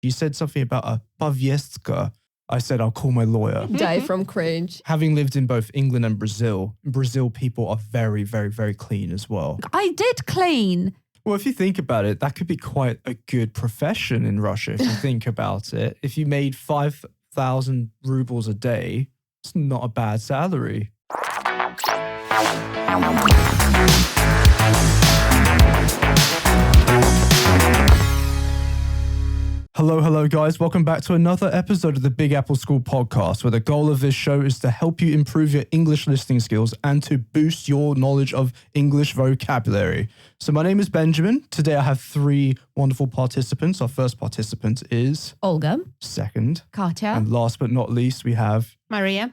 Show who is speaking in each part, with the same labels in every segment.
Speaker 1: You said something about a повестка. I said, I'll call my lawyer.
Speaker 2: Die from cringe.
Speaker 1: Having lived in both England and Brazil people are very, very, very clean as well.
Speaker 3: I did clean.
Speaker 1: Well, if you think about it, that could be quite a good profession in Russia if you think about it. If you made 5,000 rubles a day, it's not a bad salary. Hello, guys. Welcome back to another episode of the BigAppleSchool Podcast, where the goal of this show is to help you improve your English listening skills and to boost your knowledge of English vocabulary. So my name is Benjamin. Today I have three wonderful participants. Our first participant is
Speaker 3: Olga.
Speaker 1: Second.
Speaker 3: Katya.
Speaker 1: And last but not least, we have
Speaker 4: Maria.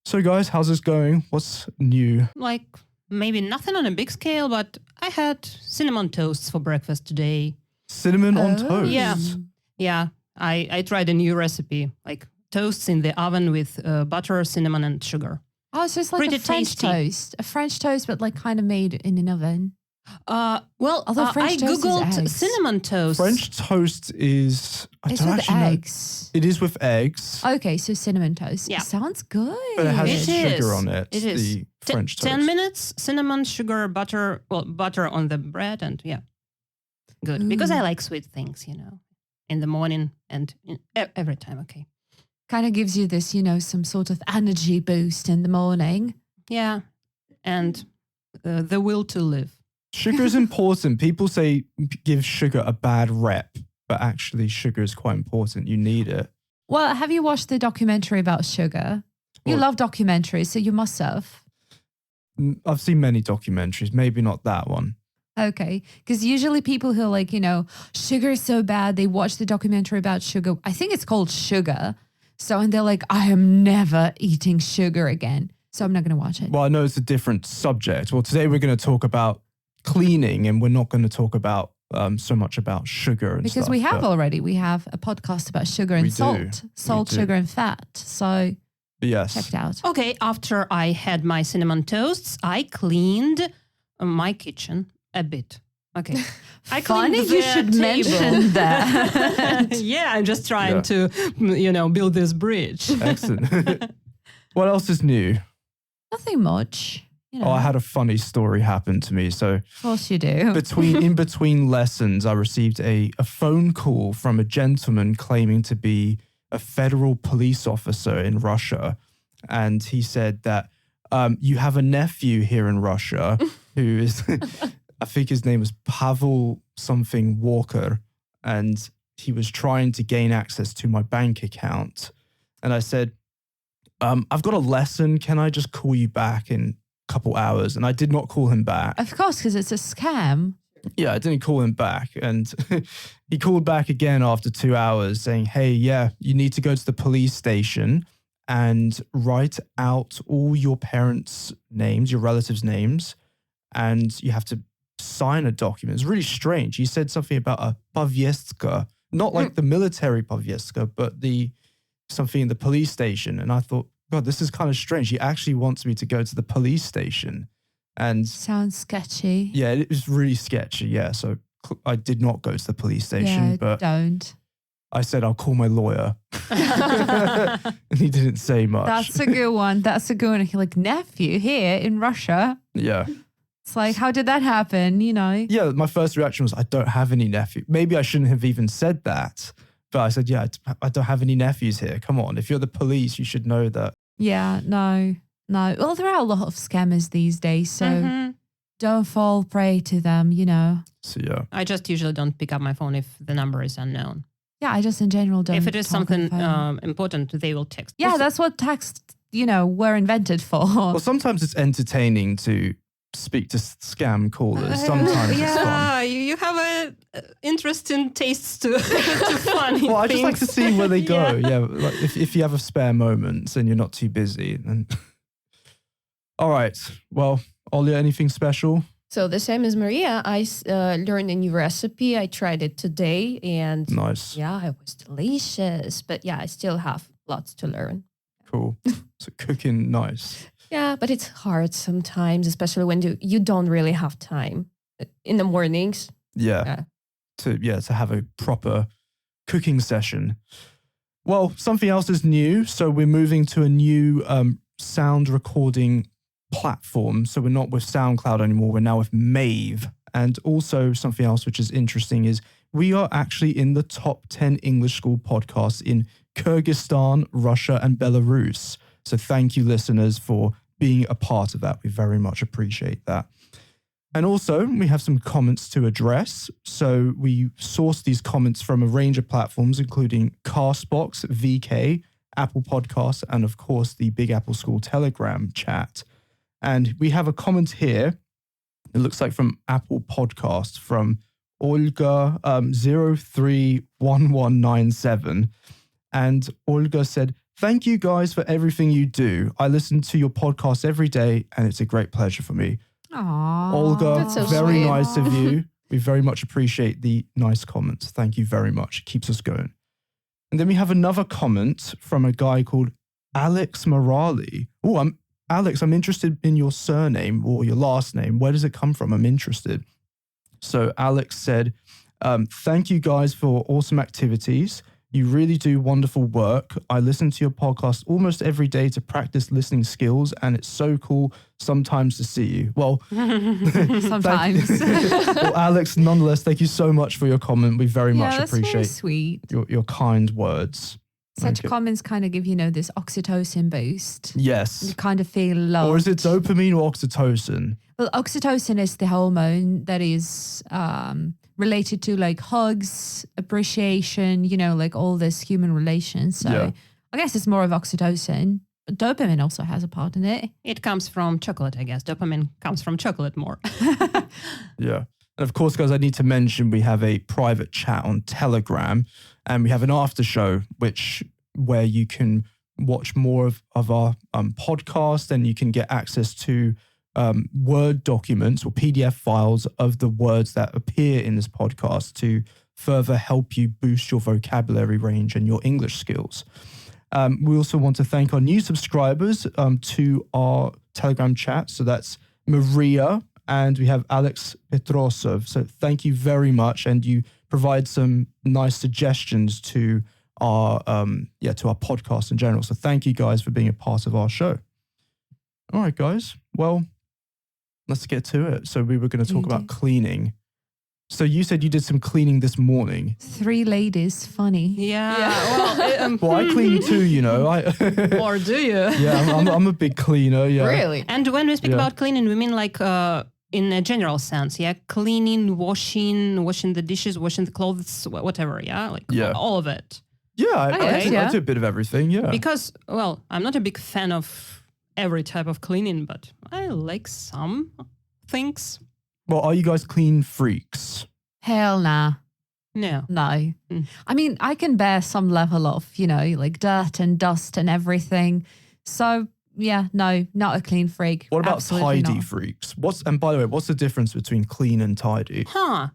Speaker 1: So guys, how's this going? What's new?
Speaker 4: Like maybe nothing on a big scale, but I had cinnamon toasts for breakfast today.
Speaker 1: Cinnamon on toast?
Speaker 4: Yeah, I tried a new recipe, like toasts in the oven with butter, cinnamon, and sugar.
Speaker 3: Oh, so it's like
Speaker 4: Pretty
Speaker 3: a French
Speaker 4: tasty.
Speaker 3: toast. A French toast, but like kind of made in an oven.
Speaker 4: Although
Speaker 3: French
Speaker 4: I
Speaker 3: toast is
Speaker 4: googled
Speaker 3: eggs.
Speaker 4: cinnamon toast.
Speaker 1: French toast is...
Speaker 3: It's with eggs.
Speaker 1: It is with eggs.
Speaker 3: Okay, so cinnamon toast.
Speaker 4: Yeah.
Speaker 3: Sounds good.
Speaker 1: But it has
Speaker 4: It
Speaker 1: sugar
Speaker 4: is.
Speaker 1: on it.
Speaker 4: It is.
Speaker 1: The French toast.
Speaker 4: 10 minutes, cinnamon, sugar, butter. Well, butter on the bread and yeah. Good. Because I like sweet things, in the morning and every time, okay.
Speaker 3: Kind of gives you this, some sort of energy boost in the morning.
Speaker 4: Yeah. And the will to live.
Speaker 1: Sugar is important. People say give sugar a bad rep, but actually sugar is quite important. You need it.
Speaker 3: Well, have you watched the documentary about sugar? You
Speaker 1: Well-
Speaker 3: love documentaries, so you must have.
Speaker 1: I've seen many documentaries, maybe not that one.
Speaker 3: Okay. Because usually people who are like, sugar is so bad, they watch the documentary about sugar. I think it's called Sugar. So, and they're like, I am never eating sugar again. So I'm not going to watch it.
Speaker 1: Well, I know it's a different subject. Well, today we're going to talk about cleaning and we're not going to talk about so much about sugar and
Speaker 3: Because
Speaker 1: stuff.
Speaker 3: we have
Speaker 1: but
Speaker 3: already, we have a podcast about sugar
Speaker 1: We
Speaker 3: and
Speaker 1: do.
Speaker 3: salt. Salt,
Speaker 1: do.
Speaker 3: sugar and fat. So
Speaker 1: yes.
Speaker 3: check it out.
Speaker 4: Okay, after I had my cinnamon toasts, I cleaned my kitchen a bit. Okay. I cleaned
Speaker 3: Funny you
Speaker 4: the
Speaker 3: should
Speaker 4: table.
Speaker 3: mention that.
Speaker 4: Yeah, I'm just trying to, build this bridge.
Speaker 1: Excellent. What else is new?
Speaker 3: Nothing much.
Speaker 1: Oh, I had a funny story happen to me. So
Speaker 3: Of course you do.
Speaker 1: in between lessons, I received a phone call from a gentleman claiming to be a federal police officer in Russia. And he said that you have a nephew here in Russia who is, I think his name was Pavel something Walker. And he was trying to gain access to my bank account. And I said, I've got a lesson. Can I just call you back in couple hours? And I did not call him back.
Speaker 3: Of course, because it's a scam.
Speaker 1: Yeah, I didn't call him back. And he called back again after 2 hours saying, hey, yeah, you need to go to the police station and write out all your parents' names, your relatives' names, and you have to sign a document. It's really strange. He said something about a повестка, not like the military повестка, but something in the police station. And I thought, God, this is kind of strange. He actually wants me to go to the police station. And
Speaker 3: Sounds sketchy.
Speaker 1: yeah, it was really sketchy. Yeah. So I did not go to the police station,
Speaker 3: Yeah,
Speaker 1: but
Speaker 3: don't.
Speaker 1: I said, I'll call my lawyer. And he didn't say much.
Speaker 3: That's a good one. That's a good one. Like, nephew here in Russia.
Speaker 1: Yeah.
Speaker 3: It's like, how did that happen?
Speaker 1: Yeah. My first reaction was, I don't have any nephew. Maybe I shouldn't have even said that. But I said, yeah, I don't have any nephews here. Come on. If you're the police, you should know that.
Speaker 3: Yeah, no. Well, there are a lot of scammers these days, so don't fall prey to them,
Speaker 1: So yeah.
Speaker 4: I just usually don't pick up my phone if the number is unknown.
Speaker 3: Yeah, I just in general don't.
Speaker 4: If it is
Speaker 3: talk on the
Speaker 4: something
Speaker 3: phone.
Speaker 4: important, they will text.
Speaker 3: Yeah, that's what texts, were invented for.
Speaker 1: Well, sometimes it's entertaining to speak to scam callers. Sometimes it's fun.
Speaker 4: Yeah, you have a interesting tastes to funny
Speaker 1: Well, I just like to
Speaker 4: things.
Speaker 1: see where they go. Yeah, like if you have a spare moment and you're not too busy. Then... All right. Well, Olga, anything special?
Speaker 2: So the same as Maria, I learned a new recipe. I tried it today and
Speaker 1: Nice.
Speaker 2: yeah, it was delicious. But yeah, I still have lots to learn.
Speaker 1: Cool. So cooking, nice.
Speaker 2: Yeah, but it's hard sometimes, especially when you don't really have time in the mornings.
Speaker 1: Yeah. To have a proper cooking session. Well, something else is new. So we're moving to a new sound recording platform. So we're not with SoundCloud anymore. We're now with Mave. And also something else which is interesting is we are actually in the top 10 English school podcasts in Kyrgyzstan, Russia, and Belarus. So thank you, listeners, for being a part of that. We very much appreciate that. And also, we have some comments to address. So we sourced these comments from a range of platforms, including Castbox, VK, Apple Podcasts, and of course, the Big Apple School Telegram chat. And we have a comment here. It looks like from Apple Podcasts from Olga 031197. And Olga said, "Thank you guys for everything you do. I listen to your podcast every day, and it's a great pleasure for me."
Speaker 3: Aww.
Speaker 1: Olga,
Speaker 2: That's so
Speaker 1: very
Speaker 2: sweet.
Speaker 1: nice of you. We very much appreciate the nice comments. Thank you very much. It keeps us going. And then we have another comment from a guy called Alex Morali. Oh, Alex, I'm interested in your surname or your last name. Where does it come from? I'm interested. So Alex said, "Thank you guys for awesome activities. You really do wonderful work. I listen to your podcast almost every day to practice listening skills, and it's so cool sometimes to see you." Well,
Speaker 3: Sometimes.
Speaker 1: well, Alex, nonetheless, thank you so much for your comment. We very much
Speaker 3: That's very
Speaker 1: appreciate
Speaker 3: sweet.
Speaker 1: your kind words.
Speaker 3: Such
Speaker 1: Okay.
Speaker 3: comments kind of give, this oxytocin boost. You
Speaker 1: Yes.
Speaker 3: kind of feel loved.
Speaker 1: Or is it dopamine or oxytocin?
Speaker 3: Well, oxytocin is the hormone that is related to like hugs, appreciation, like all this human relations. So
Speaker 1: Yeah.
Speaker 3: I guess it's more of oxytocin. Dopamine also has a part in it.
Speaker 4: It comes from chocolate, I guess. Dopamine comes from chocolate more.
Speaker 1: Yeah. And of course, guys, I need to mention we have a private chat on Telegram, and we have an after show, where you can watch more of our podcast, and you can get access to Word documents or PDF files of the words that appear in this podcast to further help you boost your vocabulary range and your English skills. We also want to thank our new subscribers to our Telegram chat. So that's Maria, and we have Alex Petrosov. So thank you very much. And you provide some nice suggestions to our podcast in general. So thank you guys for being a part of our show. All right, guys. Well, let's get to it. So we were going to talk about cleaning. So you said you did some cleaning this morning.
Speaker 3: 3 ladies, funny.
Speaker 4: Yeah. Well,
Speaker 1: Well, I clean too,
Speaker 4: or do you?
Speaker 1: Yeah, I'm a big cleaner. Yeah.
Speaker 2: Really?
Speaker 4: And when we speak
Speaker 1: Yeah.
Speaker 4: about cleaning, we mean like in a general sense, yeah? Cleaning, washing the dishes, washing the clothes, whatever, yeah? Like
Speaker 1: Yeah.
Speaker 4: all of it.
Speaker 1: Yeah, I
Speaker 3: yeah.
Speaker 1: do a bit of everything. Yeah.
Speaker 4: Because, well, I'm not a big fan of every type of cleaning, but I like some things.
Speaker 1: Well, are you guys clean freaks?
Speaker 3: Hell nah.
Speaker 4: No.
Speaker 3: No.
Speaker 4: Mm.
Speaker 3: I mean, I can bear some level of, like dirt and dust and everything. So, yeah, no, not a clean freak.
Speaker 1: What about
Speaker 3: Absolutely
Speaker 1: tidy
Speaker 3: not.
Speaker 1: freaks? And by the way, what's the difference between clean and tidy?
Speaker 4: Huh.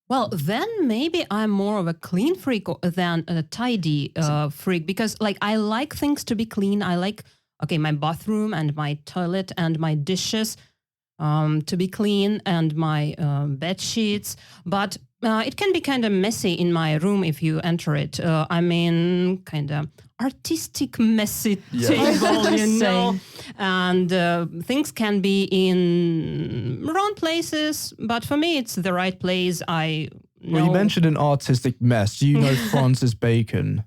Speaker 4: Well, then maybe I'm more of a clean freak than a tidy freak, because like I like things to be clean. I like, my bathroom and my toilet and my dishes to be clean, and my bed sheets. But it can be kind of messy in my room if you enter it. Kind of artistic messy table,
Speaker 3: Same.
Speaker 4: And things can be in wrong places, but for me, it's the right place. I know.
Speaker 1: Well, you mentioned an artistic mess. Do you know Francis Bacon?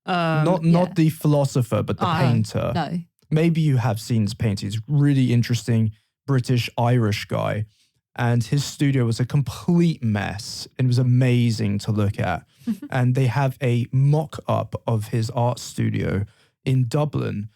Speaker 1: Not the philosopher, but the painter.
Speaker 3: No.
Speaker 1: Maybe you have seen his painting. He's really interesting British-Irish guy. And his studio was a complete mess. It was amazing to look at. And they have a mock-up of his art studio in Dublin.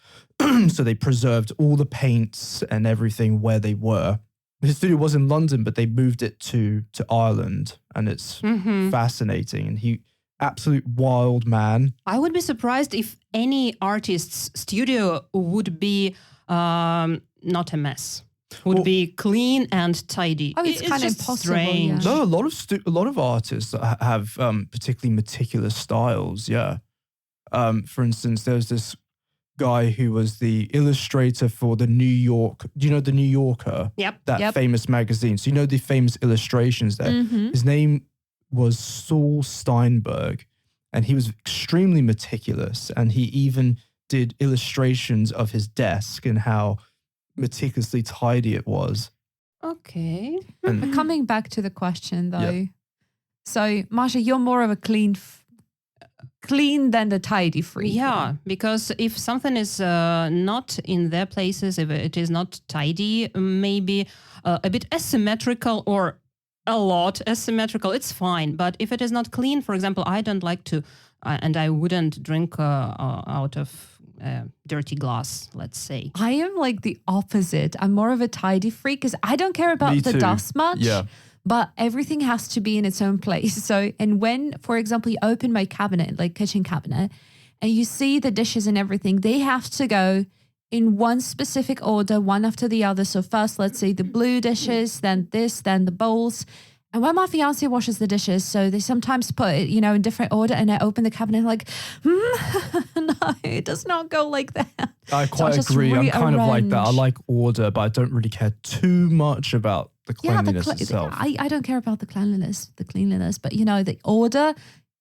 Speaker 1: So they preserved all the paints and everything where they were. His studio was in London, but they moved it to Ireland. And it's fascinating. And he, absolute wild man.
Speaker 4: I would be surprised if any artist's studio would be not a mess. Would be clean and tidy.
Speaker 3: Oh, it's kind of
Speaker 4: just
Speaker 3: impossible,
Speaker 4: strange.
Speaker 1: No, a lot of artists that have particularly meticulous styles. Yeah. For instance, there's this guy who was the illustrator for the New York. Do you know the New Yorker?
Speaker 4: Yep.
Speaker 1: That famous magazine. So you know the famous illustrations there. His name was Saul Steinberg, and he was extremely meticulous, and he even did illustrations of his desk and how meticulously tidy it was.
Speaker 4: Okay.
Speaker 3: But coming back to the question though,
Speaker 1: Yeah.
Speaker 3: so Masha, you're more of a clean than the tidy freak.
Speaker 4: Yeah, because if something is not in their places, if it is not tidy, maybe a bit asymmetrical or a lot asymmetrical, it's fine. But if it is not clean, for example, I don't like to, and I wouldn't drink out of dirty glass, let's say.
Speaker 3: I am like the opposite. I'm more of a tidy freak because I don't care about
Speaker 1: Me
Speaker 3: the
Speaker 1: too.
Speaker 3: dust much.
Speaker 1: Yeah.
Speaker 3: But everything has to be in its own place. So, and when, for example, you open my cabinet, like kitchen cabinet, and you see the dishes and everything, they have to go in one specific order, one after the other. So first, let's say the blue dishes, then this, then the bowls. And when my fiance washes the dishes, so they sometimes put it, you know, in different order, and I open the cabinet like, no, it does not go like that.
Speaker 1: I
Speaker 3: So
Speaker 1: quite
Speaker 3: just
Speaker 1: agree. I'm kind of like that. I
Speaker 3: rearrange.
Speaker 1: like order, but I don't really care too much about the cleanliness itself.
Speaker 3: I don't care about the cleanliness, but you know, the order,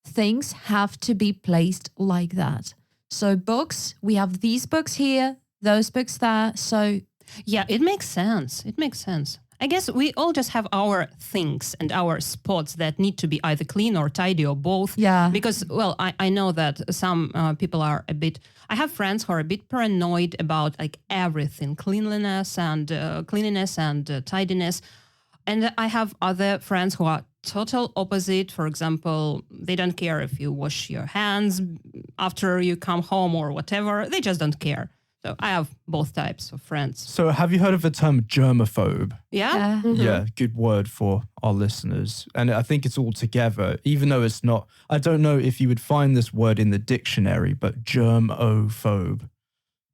Speaker 3: things have to be placed like that. So books, we have these books here, those books there. So
Speaker 4: Yeah, it makes sense. It makes sense. I guess we all just have our things and our spots that need to be either clean or tidy or both.
Speaker 3: yeah,
Speaker 4: Because, well, I know that some people are a bit, I have friends who are a bit paranoid about like everything, cleanliness and tidiness. And I have other friends who are total opposite. For example, they don't care if you wash your hands after you come home or whatever. They just don't care. So I have both types of friends.
Speaker 1: So have you heard of the term germaphobe?
Speaker 4: Yeah?
Speaker 1: Yeah, good word for our listeners. And I think it's all together, even though it's not, I don't know if you would find this word in the dictionary, but germophobe.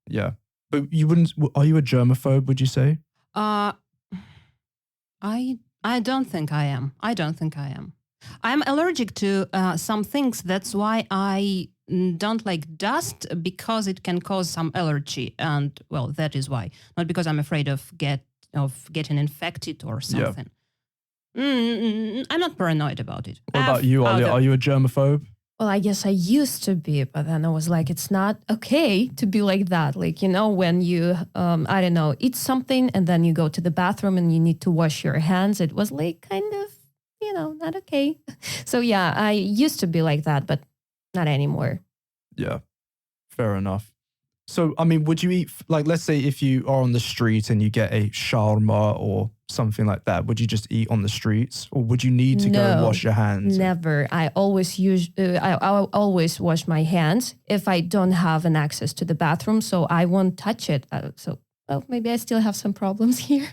Speaker 1: Yeah. But you wouldn't, are you a germaphobe, would you say?
Speaker 4: I don't think I am. I'm allergic to some things. That's why I don't like dust, because it can cause some allergy. And well, that is why. Not because I'm afraid of getting infected or something. I'm not paranoid about it.
Speaker 1: What about you, Olga? Are you a germaphobe?
Speaker 2: Well, I guess I used to be, but then I was like, it's not okay to be like that. Like, you know, when you, I don't know, eat something and then you go to the bathroom and you need to wash your hands, it was like kind of, you know, not okay. So yeah, I used to be like that, but not anymore.
Speaker 1: Yeah, fair enough. So, I mean, would you eat, like, let's say if you are on the street and you get a shawarma or something like that, would you just eat on the streets, or would you need to go and wash your hands?
Speaker 2: Never. I always I always wash my hands if I don't have an access to the bathroom, so I won't touch it. Well, maybe I still have some problems here.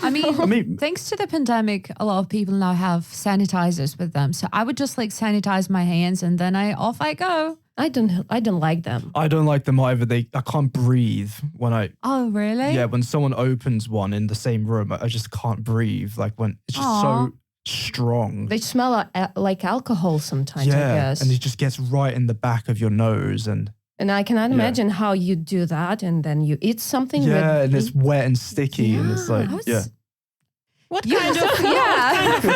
Speaker 3: I mean, thanks to the pandemic, a lot of people now have sanitizers with them. So I would just like sanitize my hands and then off I go.
Speaker 2: I don't like them.
Speaker 1: I don't like them either. I can't breathe when
Speaker 3: Oh, really?
Speaker 1: yeah, when someone opens one in the same room, I just can't breathe. Like when it's just so strong.
Speaker 2: They smell like alcohol sometimes, I
Speaker 1: Yeah,
Speaker 2: guess.
Speaker 1: and it just gets right in the back of your nose, and
Speaker 2: I cannot imagine how you do that and then you eat something.
Speaker 1: yeah, and it's wet and sticky, and it's like yeah.
Speaker 4: What kind of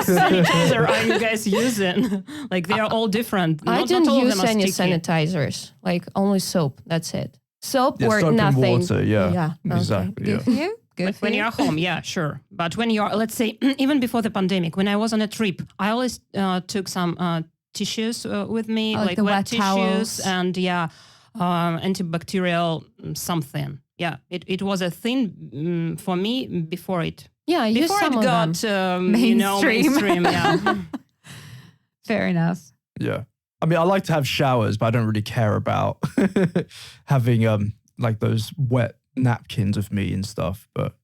Speaker 4: sanitizer are you guys using? Like they are all different.
Speaker 2: I don't
Speaker 4: all of
Speaker 2: use
Speaker 4: them are
Speaker 2: any
Speaker 4: sticky.
Speaker 2: sanitizers, like only soap. That's it. Soap
Speaker 1: Yeah,
Speaker 2: or
Speaker 1: soap and
Speaker 2: nothing.
Speaker 1: water, yeah.
Speaker 2: Okay.
Speaker 1: Exactly.
Speaker 3: Good
Speaker 1: Yeah.
Speaker 3: for you. Good
Speaker 4: But
Speaker 3: for
Speaker 4: when
Speaker 3: you.
Speaker 4: you're home, yeah, sure. But when you're, let's say, even before the pandemic, when I was on a trip, I always took some tissues with me,
Speaker 3: Oh,
Speaker 4: like
Speaker 3: the
Speaker 4: wet
Speaker 3: wet
Speaker 4: tissues
Speaker 3: towels.
Speaker 4: and antibacterial something. Yeah, it was a thing for me before it
Speaker 2: Yeah, I use
Speaker 4: before
Speaker 2: some
Speaker 4: it
Speaker 2: of
Speaker 4: got
Speaker 2: them.
Speaker 4: mainstream. Yeah.
Speaker 3: Fair enough.
Speaker 1: Yeah. I mean, I like to have showers, but I don't really care about having like those wet napkins with me and stuff. But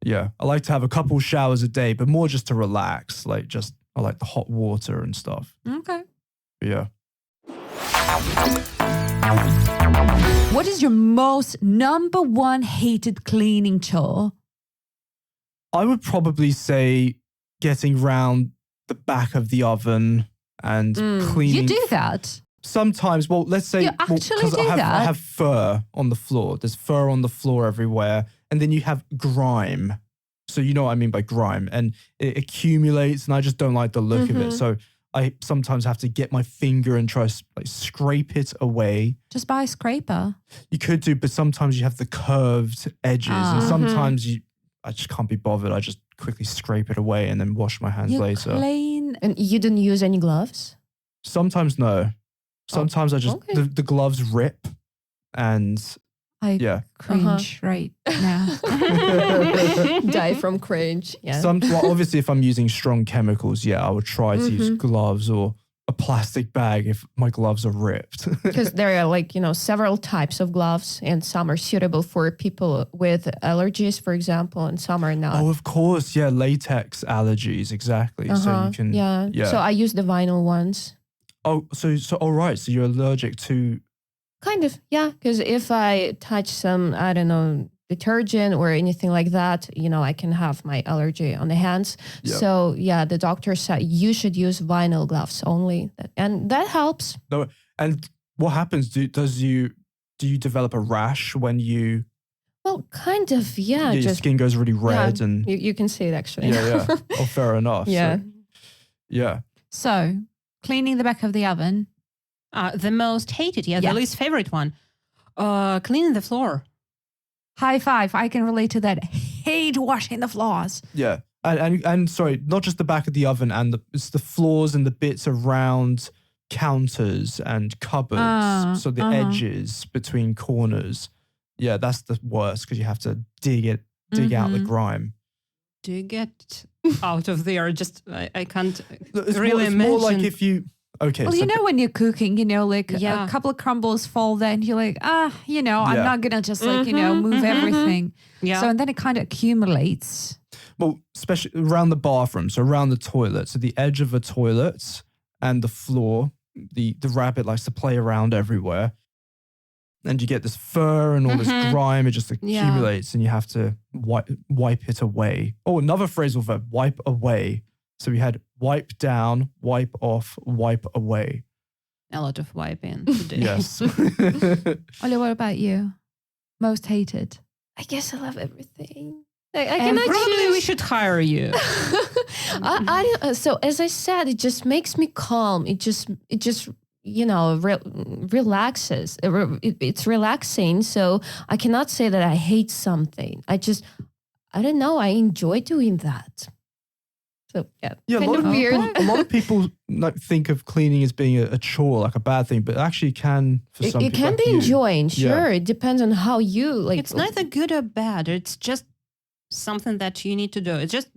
Speaker 1: yeah, I like to have a couple showers a day, but more just to relax. Like just I like the hot water and stuff.
Speaker 3: Okay.
Speaker 1: But yeah.
Speaker 3: What is your most number one hated cleaning chore?
Speaker 1: I would probably say getting round the back of the oven and cleaning.
Speaker 3: You do that?
Speaker 1: Sometimes, well, let's say
Speaker 3: You actually
Speaker 1: 'cause
Speaker 3: do
Speaker 1: I
Speaker 3: that?
Speaker 1: have fur on the floor. There's fur on the floor everywhere, and then you have grime. So you know what I mean by grime. And it accumulates and I just don't like the look of it. So I sometimes have to get my finger and try to like scrape it away.
Speaker 3: Just buy a scraper.
Speaker 1: You could do, but sometimes you have the curved edges and sometimes I just can't be bothered. I just quickly scrape it away and then wash my hands later.
Speaker 3: Clean.
Speaker 2: And you didn't use any gloves?
Speaker 1: Sometimes no. Sometimes I just, the gloves rip and
Speaker 3: I cringe right now.
Speaker 2: Die from cringe. Yeah.
Speaker 1: Well, obviously, if I'm using strong chemicals, I would try to use gloves or a plastic bag if my gloves are ripped.
Speaker 2: Because there are like, several types of gloves and some are suitable for people with allergies, for example, and some are not.
Speaker 1: Oh, of course. Yeah. Latex allergies. Exactly. So you can.
Speaker 2: Yeah. So I use the vinyl ones.
Speaker 1: Oh, so all right. So you're allergic to.
Speaker 2: Kind of, yeah. Because if I touch some, I don't know, detergent or anything like that, I can have my allergy on the hands. Yep. So the doctor said you should use vinyl gloves only, and that helps.
Speaker 1: No, and what happens? Do you develop a rash when you?
Speaker 2: Well, kind of,
Speaker 1: yeah. Your skin goes really red, and
Speaker 2: you can see it actually.
Speaker 1: Yeah. Oh, fair enough.
Speaker 2: Yeah.
Speaker 1: So, yeah.
Speaker 3: So cleaning the back of the oven.
Speaker 4: The most hated, the least favorite one. Cleaning the floor.
Speaker 3: High five. I can relate to that. Hate washing the floors.
Speaker 1: Yeah. And sorry, not just the back of the oven it's the floors and the bits around counters and cupboards. So the edges between corners. Yeah, that's the worst because you have to dig out the grime.
Speaker 4: Dig it out of there. Just, I can't
Speaker 1: it's
Speaker 4: really imagine.
Speaker 1: It's more like if you... Okay.
Speaker 3: Well, when you're cooking, a couple of crumbles fall there and you're like, I'm not going to just move everything.
Speaker 4: Yeah.
Speaker 3: So, and then it kind of accumulates.
Speaker 1: Well, especially around the bathroom, so around the toilet. So the edge of the toilet and the floor, the rabbit likes to play around everywhere. And you get this fur and all this grime, it just accumulates and you have to wipe it away. Oh, another phrasal verb, wipe away. So we had wipe down, wipe off, wipe away.
Speaker 4: A lot of wiping today.
Speaker 1: Yes.
Speaker 3: Olga, what about you? Most hated?
Speaker 2: I guess I love everything.
Speaker 4: Probably we should hire you.
Speaker 2: I don't, so as I said, it just makes me calm. It just relaxes. It's relaxing. So I cannot say that I hate something. I don't know. I enjoy doing that. So kind of weird.
Speaker 1: A lot of people think of cleaning as being a chore, like a bad thing, but actually it can for some people.
Speaker 2: It can be enjoying, sure. It depends on how you like.
Speaker 4: It's neither good or bad. It's just something that you need to do. It's just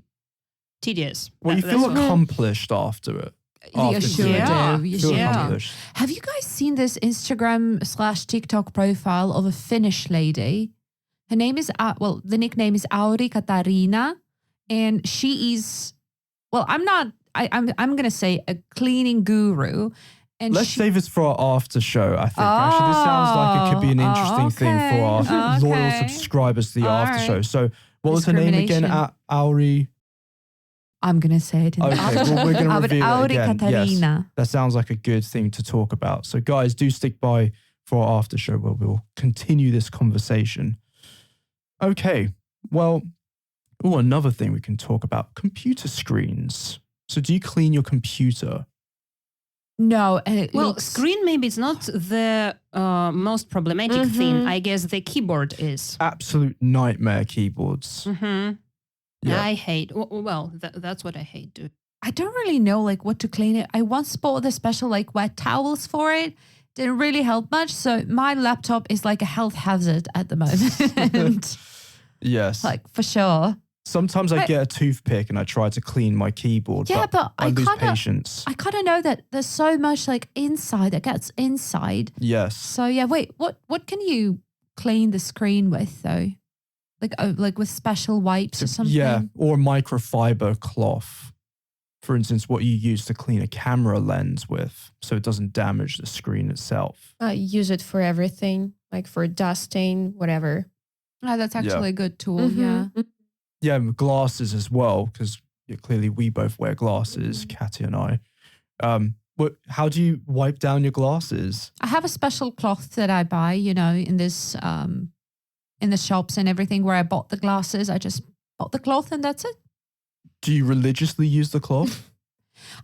Speaker 4: tedious.
Speaker 1: Well, you feel accomplished after it.
Speaker 3: You sure do.
Speaker 1: You feel accomplished.
Speaker 3: Have you guys seen this Instagram/TikTok profile of a Finnish lady? Her name is, the nickname is Katerina, and she is... Well, I'm going to say a cleaning guru. And
Speaker 1: let's save this for our after show, I think. Actually, this sounds like it could be an interesting thing for our loyal subscribers to the after show. So what was her name again? Auri?
Speaker 3: I'm going to say it in the after.
Speaker 1: Well, we're going to reveal it again.
Speaker 3: Katerina.
Speaker 1: Yes, that sounds like a good thing to talk about. So guys, do stick by for our after show where we'll continue this conversation. Okay, well... Oh, another thing we can talk about, computer screens. So do you clean your computer?
Speaker 3: No.
Speaker 4: Screen maybe it's not the most problematic thing. I guess the keyboard is.
Speaker 1: Absolute nightmare keyboards.
Speaker 4: Yeah. I hate, that's what I hate too.
Speaker 3: I don't really know what to clean it. I once bought the special wet towels for it. Didn't really help much. So my laptop is like a health hazard at the moment.
Speaker 1: Yes.
Speaker 3: For sure.
Speaker 1: Sometimes I get a toothpick and I try to clean my keyboard, but I lose patience.
Speaker 3: I kind of know that there's so much inside that gets inside.
Speaker 1: Yes.
Speaker 3: So wait, what can you clean the screen with though? Like with special wipes or something?
Speaker 1: Yeah, or microfiber cloth. For instance, what you use to clean a camera lens with so it doesn't damage the screen itself.
Speaker 2: I use it for everything, like for dusting, whatever.
Speaker 3: Oh, that's actually a good tool, yeah.
Speaker 1: Yeah, glasses as well, because clearly we both wear glasses, Katia and I. How do you wipe down your glasses?
Speaker 3: I have a special cloth that I buy, in this in the shops and everything where I bought the glasses. I just Put the cloth and that's it.
Speaker 1: Do you religiously use the cloth?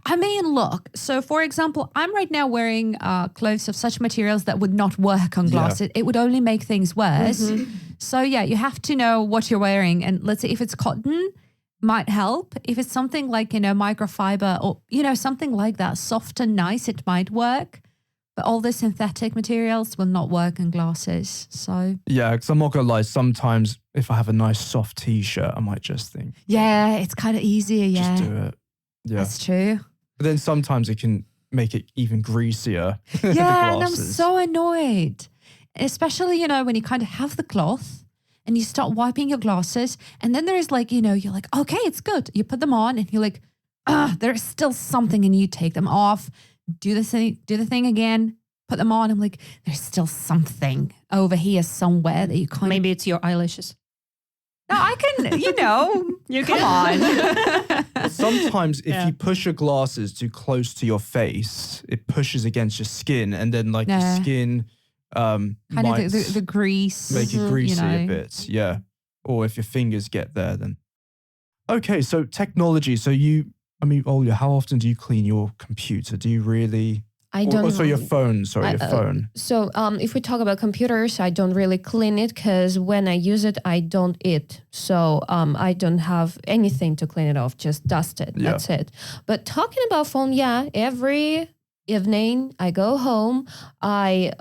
Speaker 3: I mean, look, so for example, I'm right now wearing clothes of such materials that would not work on glass.
Speaker 1: Yeah.
Speaker 3: It would only make things worse. So yeah, you have to know what you're wearing. And let's say if it's cotton, might help. If it's something like, microfiber or, something like that, soft and nice, it might work. But all the synthetic materials will not work on glasses. So
Speaker 1: Yeah, because I'm not going to lie, sometimes if I have a nice soft t-shirt, I might just think,
Speaker 3: yeah, it's kind of easier. Yeah,
Speaker 1: just do it. Yeah.
Speaker 3: that's true.
Speaker 1: But then sometimes it can make it even greasier. the
Speaker 3: Yeah, and I'm
Speaker 1: glasses.
Speaker 3: so annoyed. Especially, when you kind of have the cloth and you start wiping your glasses. And then there's like, you're like, okay, it's good. You put them on and you're like, there's still something, and you take them off, do the thing again, put them on. I'm like, there's still something over here somewhere that you can't.
Speaker 4: Maybe it's your eyelashes.
Speaker 3: No, I can,
Speaker 4: You
Speaker 3: come on.
Speaker 1: Sometimes if
Speaker 4: Yeah.
Speaker 1: you push your glasses too close to your face, it pushes against your skin, and then like
Speaker 3: Yeah.
Speaker 1: your skin
Speaker 3: Kind
Speaker 1: might
Speaker 3: of the grease.
Speaker 1: make it greasy a
Speaker 3: know.
Speaker 1: bit. Yeah. Or if your fingers get there, then. Okay, so technology. So Olga, how often do you clean your computer? Do you really?
Speaker 2: I don't.
Speaker 1: Your phone. Sorry, your phone.
Speaker 2: So if we talk about computers, I don't really clean it because when I use it, I don't eat. So I don't have anything to clean it off, just dust it.
Speaker 1: Yeah.
Speaker 2: That's it. But talking about phone, yeah, every evening I go home, I,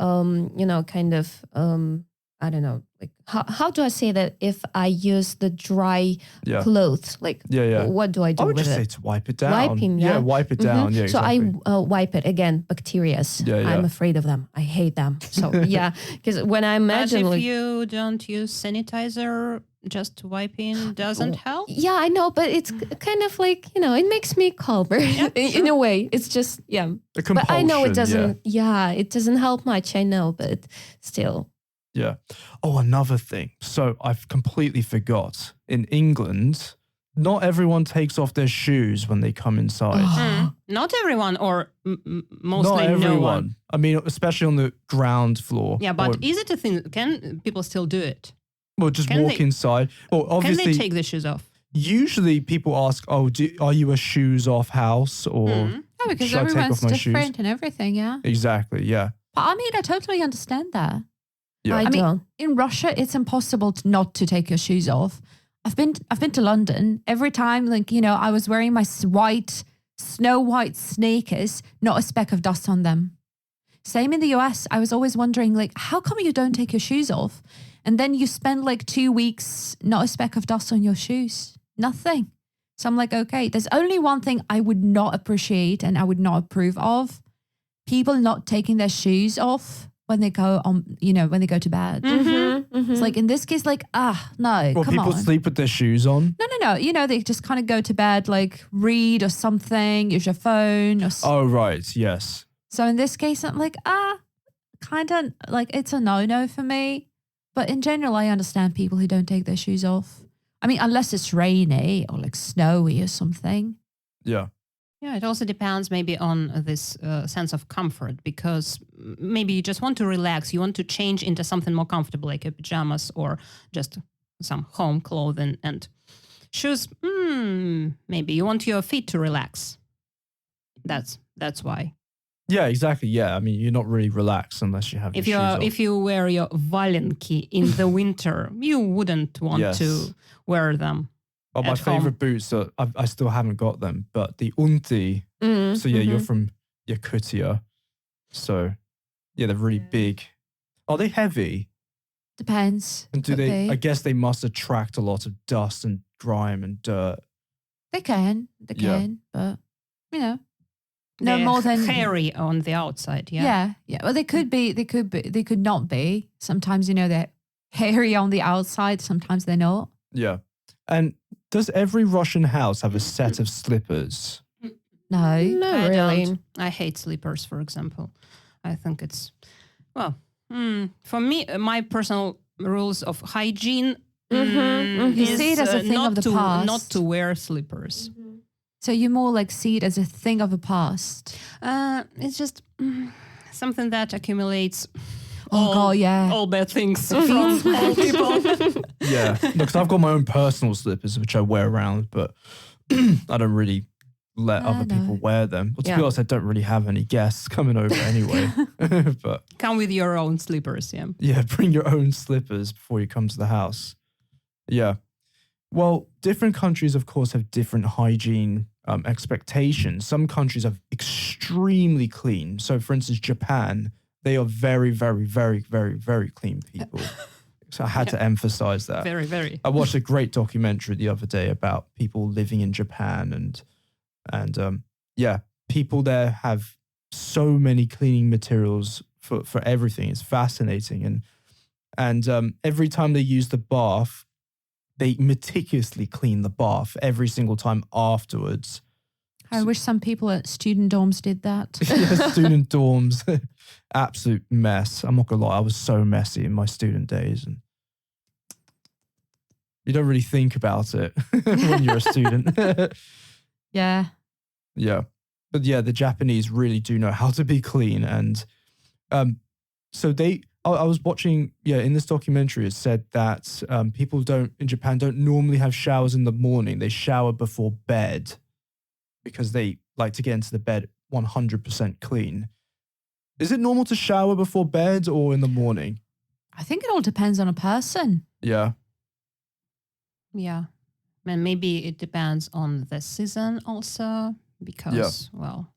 Speaker 2: I don't know, like how do I say that if I use the dry
Speaker 1: Yeah.
Speaker 2: clothes, like
Speaker 1: Yeah.
Speaker 2: what do I do
Speaker 1: I would
Speaker 2: with
Speaker 1: just say
Speaker 2: it?
Speaker 1: to wipe it down.
Speaker 2: Wiping, yeah.
Speaker 1: wipe it down. Yeah,
Speaker 2: So
Speaker 1: exactly.
Speaker 2: I wipe it again, bacterias.
Speaker 1: Yeah, yeah.
Speaker 2: I'm afraid of them. I hate them. So yeah, because when I imagine
Speaker 4: But if
Speaker 2: like,
Speaker 4: you don't use sanitizer, just wiping doesn't help.
Speaker 2: yeah, I know, but it's kind of like, it makes me calmer in a way. It's just, yeah.
Speaker 1: The
Speaker 2: But I know it
Speaker 1: compulsion,
Speaker 2: doesn't, it doesn't help much. I know, but still.
Speaker 1: Yeah. Oh, another thing. So I've completely forgot. In England, not everyone takes off their shoes when they come inside.
Speaker 4: Not everyone, or
Speaker 1: Not
Speaker 4: mostly
Speaker 1: everyone.
Speaker 4: no one.
Speaker 1: I mean, especially on the ground floor.
Speaker 4: Yeah, but
Speaker 1: Or,
Speaker 4: is it a thing? Can people still do it?
Speaker 1: just
Speaker 4: can
Speaker 1: walk
Speaker 4: they-
Speaker 1: inside. Well,
Speaker 4: Can
Speaker 1: obviously,
Speaker 4: they take the shoes off?
Speaker 1: usually people ask, "Oh, are you a shoes off house?" Or
Speaker 3: No, because
Speaker 1: should I take
Speaker 3: everyone's
Speaker 1: off my shoes?
Speaker 3: different and everything, yeah.
Speaker 1: Exactly. Yeah.
Speaker 3: But I mean, I totally understand that.
Speaker 1: Yeah.
Speaker 2: I
Speaker 3: mean,
Speaker 2: don't.
Speaker 3: in Russia, it's impossible not to take your shoes off. I've been to London. Every time, I was wearing my snow white sneakers, not a speck of dust on them. Same in the US. I was always wondering, how come you don't take your shoes off? And then you spend 2 weeks, not a speck of dust on your shoes. Nothing. So I'm like, okay, there's only one thing I would not appreciate and I would not approve of. People not taking their shoes off when they go when they go to bed. It's like in this case, no,
Speaker 1: Well,
Speaker 3: come
Speaker 1: people
Speaker 3: on.
Speaker 1: sleep with their shoes on.
Speaker 3: No. They just kind of go to bed, read or something, use your phone.
Speaker 1: Oh, right. Yes.
Speaker 3: So in this case, I'm like, kind of it's a no-no for me. But in general, I understand people who don't take their shoes off. I mean, unless it's rainy or snowy or something.
Speaker 1: Yeah.
Speaker 4: Yeah, it also depends maybe on this sense of comfort, because maybe you just want to relax. You want to change into something more comfortable, like a pajamas or just some home clothing and shoes. Maybe you want your feet to relax. That's why.
Speaker 1: Yeah, exactly. Yeah. I mean, you're not really relaxed unless you have your
Speaker 4: If
Speaker 1: shoes off.
Speaker 4: if you wear your valenki in the winter, you wouldn't want
Speaker 1: Yes.
Speaker 4: to wear them.
Speaker 1: Oh, my
Speaker 4: at home.
Speaker 1: favorite boots are, I still haven't got them, but the unti. So yeah, you're from Yakutia. So yeah, they're really big. Are they heavy?
Speaker 3: Depends.
Speaker 1: And do
Speaker 3: Could
Speaker 1: they,
Speaker 3: be.
Speaker 1: I guess they must attract a lot of dust and grime and dirt.
Speaker 3: They can,
Speaker 1: Yeah.
Speaker 3: but no
Speaker 4: They're
Speaker 3: more than
Speaker 4: hairy on the outside. Yeah.
Speaker 3: Yeah. Well, they could not be. Sometimes they're hairy on the outside. Sometimes they're not.
Speaker 1: Yeah. And does every Russian house have a set of slippers?
Speaker 3: No.
Speaker 2: Not
Speaker 4: I
Speaker 2: really.
Speaker 4: don't. I hate slippers, for example. I think it's, for me, my personal rules of hygiene
Speaker 3: You
Speaker 4: is
Speaker 3: see it as a thing
Speaker 4: not
Speaker 3: of the past.
Speaker 4: not to wear slippers.
Speaker 3: So you more see it as a thing of the past.
Speaker 4: It's just something that accumulates
Speaker 3: God, yeah.
Speaker 4: all bad things from all people.
Speaker 1: Yeah, because I've got my own personal slippers which I wear around, but I don't really let other people wear them. Well, to be honest, I don't really have any guests coming over anyway. But
Speaker 4: Come with your own slippers, yeah.
Speaker 1: yeah, bring your own slippers before you come to the house. Yeah. Well, different countries, of course, have different hygiene expectations. Some countries are extremely clean. So, for instance, Japan, they are very, very, very, very, very clean people. So I had to emphasize that.
Speaker 4: Very, very.
Speaker 1: I watched a great documentary the other day about people living in Japan, and people there have so many cleaning materials for everything. It's fascinating, and every time they use the bath, they meticulously clean the bath every single time afterwards.
Speaker 3: I wish some people at student dorms did that.
Speaker 1: Yeah, student dorms, absolute mess. I'm not gonna lie, I was so messy in my student days, and you don't really think about it when you're a student.
Speaker 3: Yeah.
Speaker 1: Yeah, but yeah, the Japanese really do know how to be clean, and so I was watching, in this documentary, it said that people in Japan don't normally have showers in the morning. They shower before bed because they like to get into the bed 100% clean. Is it normal to shower before bed or in the morning?
Speaker 3: I think it all depends on a person.
Speaker 1: Yeah.
Speaker 4: Yeah. And maybe it depends on the season also, because, well,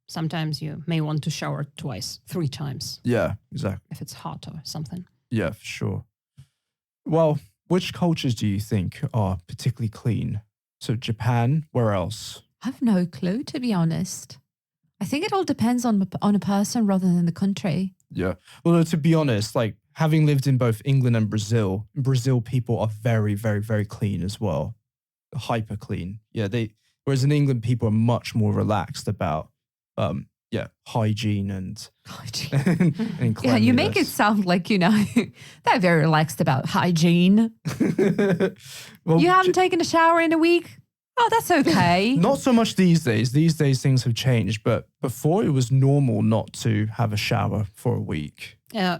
Speaker 4: sometimes you may want to shower twice, 3 times.
Speaker 1: Yeah, exactly.
Speaker 4: If it's hot or something.
Speaker 1: Yeah, for sure. Well, which cultures do you think are particularly clean? So Japan, where else?
Speaker 3: I've no clue, to be honest. I think it all depends on a person rather than the country.
Speaker 1: Yeah. Well, no, to be honest, like having lived in both England and Brazil people are very, very, very clean as well. Hyper clean. Yeah. Whereas in England, people are much more relaxed about, hygiene and cleanliness.
Speaker 3: Yeah, you make it sound like, they're very relaxed about hygiene.
Speaker 1: Well,
Speaker 3: You haven't taken a shower in a week? Oh, that's okay.
Speaker 1: Not so much these days. These days things have changed, but before it was normal not to have a shower for a week.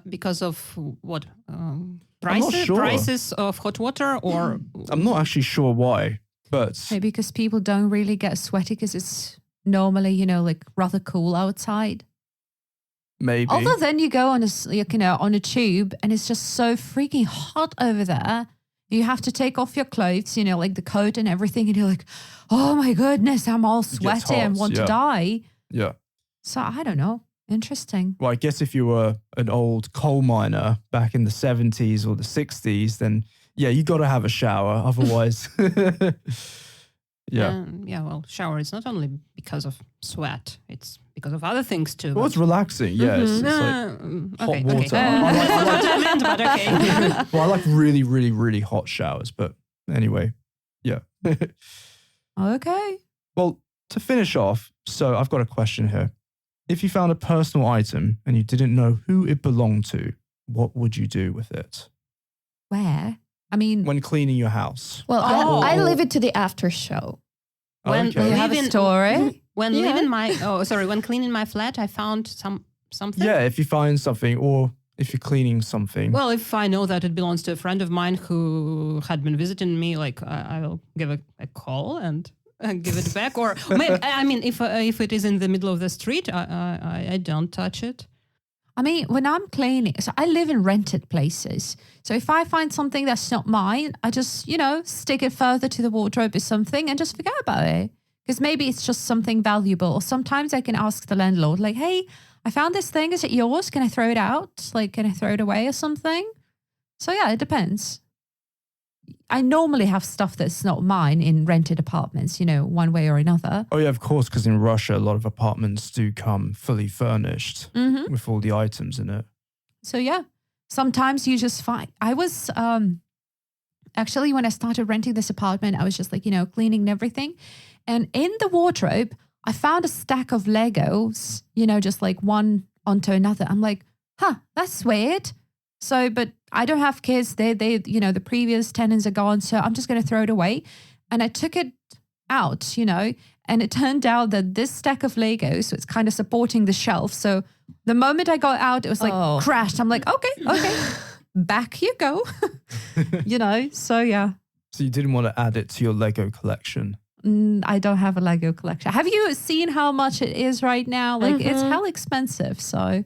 Speaker 4: Because of what?
Speaker 1: not
Speaker 4: Prices?
Speaker 1: sure.
Speaker 4: Prices of hot water or?
Speaker 1: I'm not actually sure why, but
Speaker 3: Maybe because people don't really get sweaty because it's normally, like rather cool outside.
Speaker 1: maybe.
Speaker 3: Although then you go on on a tube and it's just so freaking hot over there. You have to take off your clothes, like the coat and everything. And you're like, oh my goodness, I'm all sweaty and
Speaker 1: hot,
Speaker 3: want to die.
Speaker 1: Yeah.
Speaker 3: So I don't know. Interesting.
Speaker 1: Well, I guess if you were an old coal miner back in the 70s or the 60s, then you got to have a shower. Otherwise,
Speaker 4: Well, shower is not only because of sweat; it's because of other things too.
Speaker 1: well, it's relaxing. Yeah, it's like hot
Speaker 4: Okay.
Speaker 1: water.
Speaker 4: That's not what I meant, but okay.
Speaker 1: Well, I like really, really, really hot showers. But anyway, yeah.
Speaker 3: Okay.
Speaker 1: Well, to finish off, so I've got a question here. If you found a personal item and you didn't know who it belonged to, what would you do with it
Speaker 3: Where? I mean,
Speaker 1: when cleaning your house?
Speaker 2: Well, I leave it to the after show.
Speaker 4: When
Speaker 1: Okay.
Speaker 3: you have a story.
Speaker 4: When when cleaning my flat, I found something.
Speaker 1: Yeah, if you find something or if you're cleaning something.
Speaker 4: Well, if I know that it belongs to a friend of mine who had been visiting me, like I will give a call and give it back. Or maybe, I mean, if it is in the middle of the street, I don't touch it.
Speaker 3: I mean, when I'm cleaning, so I live in rented places. So if I find something that's not mine, I just, stick it further to the wardrobe or something and just forget about it. Because maybe it's just something valuable. Or sometimes I can ask the landlord, like, hey, I found this thing. Is it yours? Can I throw it out? Like, can I throw it away or something? So yeah, it depends. I normally have stuff that's not mine in rented apartments, one way or another.
Speaker 1: Oh, yeah, of course, because in Russia, a lot of apartments do come fully furnished with all the items in it.
Speaker 3: So yeah, sometimes you just find, I was, actually when I started renting this apartment, I was just like, cleaning and everything. And in the wardrobe, I found a stack of Legos, just like one onto another. I'm like, that's weird. So, but I don't have kids. They, the previous tenants are gone. So I'm just going to throw it away. And I took it out, and it turned out that this stack of Legos, so it's kind of supporting the shelf. So the moment I got out, it was like crashed. I'm like, okay, back you go, so yeah.
Speaker 1: So you didn't want to add it to your Lego collection?
Speaker 3: I don't have a Lego collection. Have you seen how much it is right now? Like it's hell expensive. So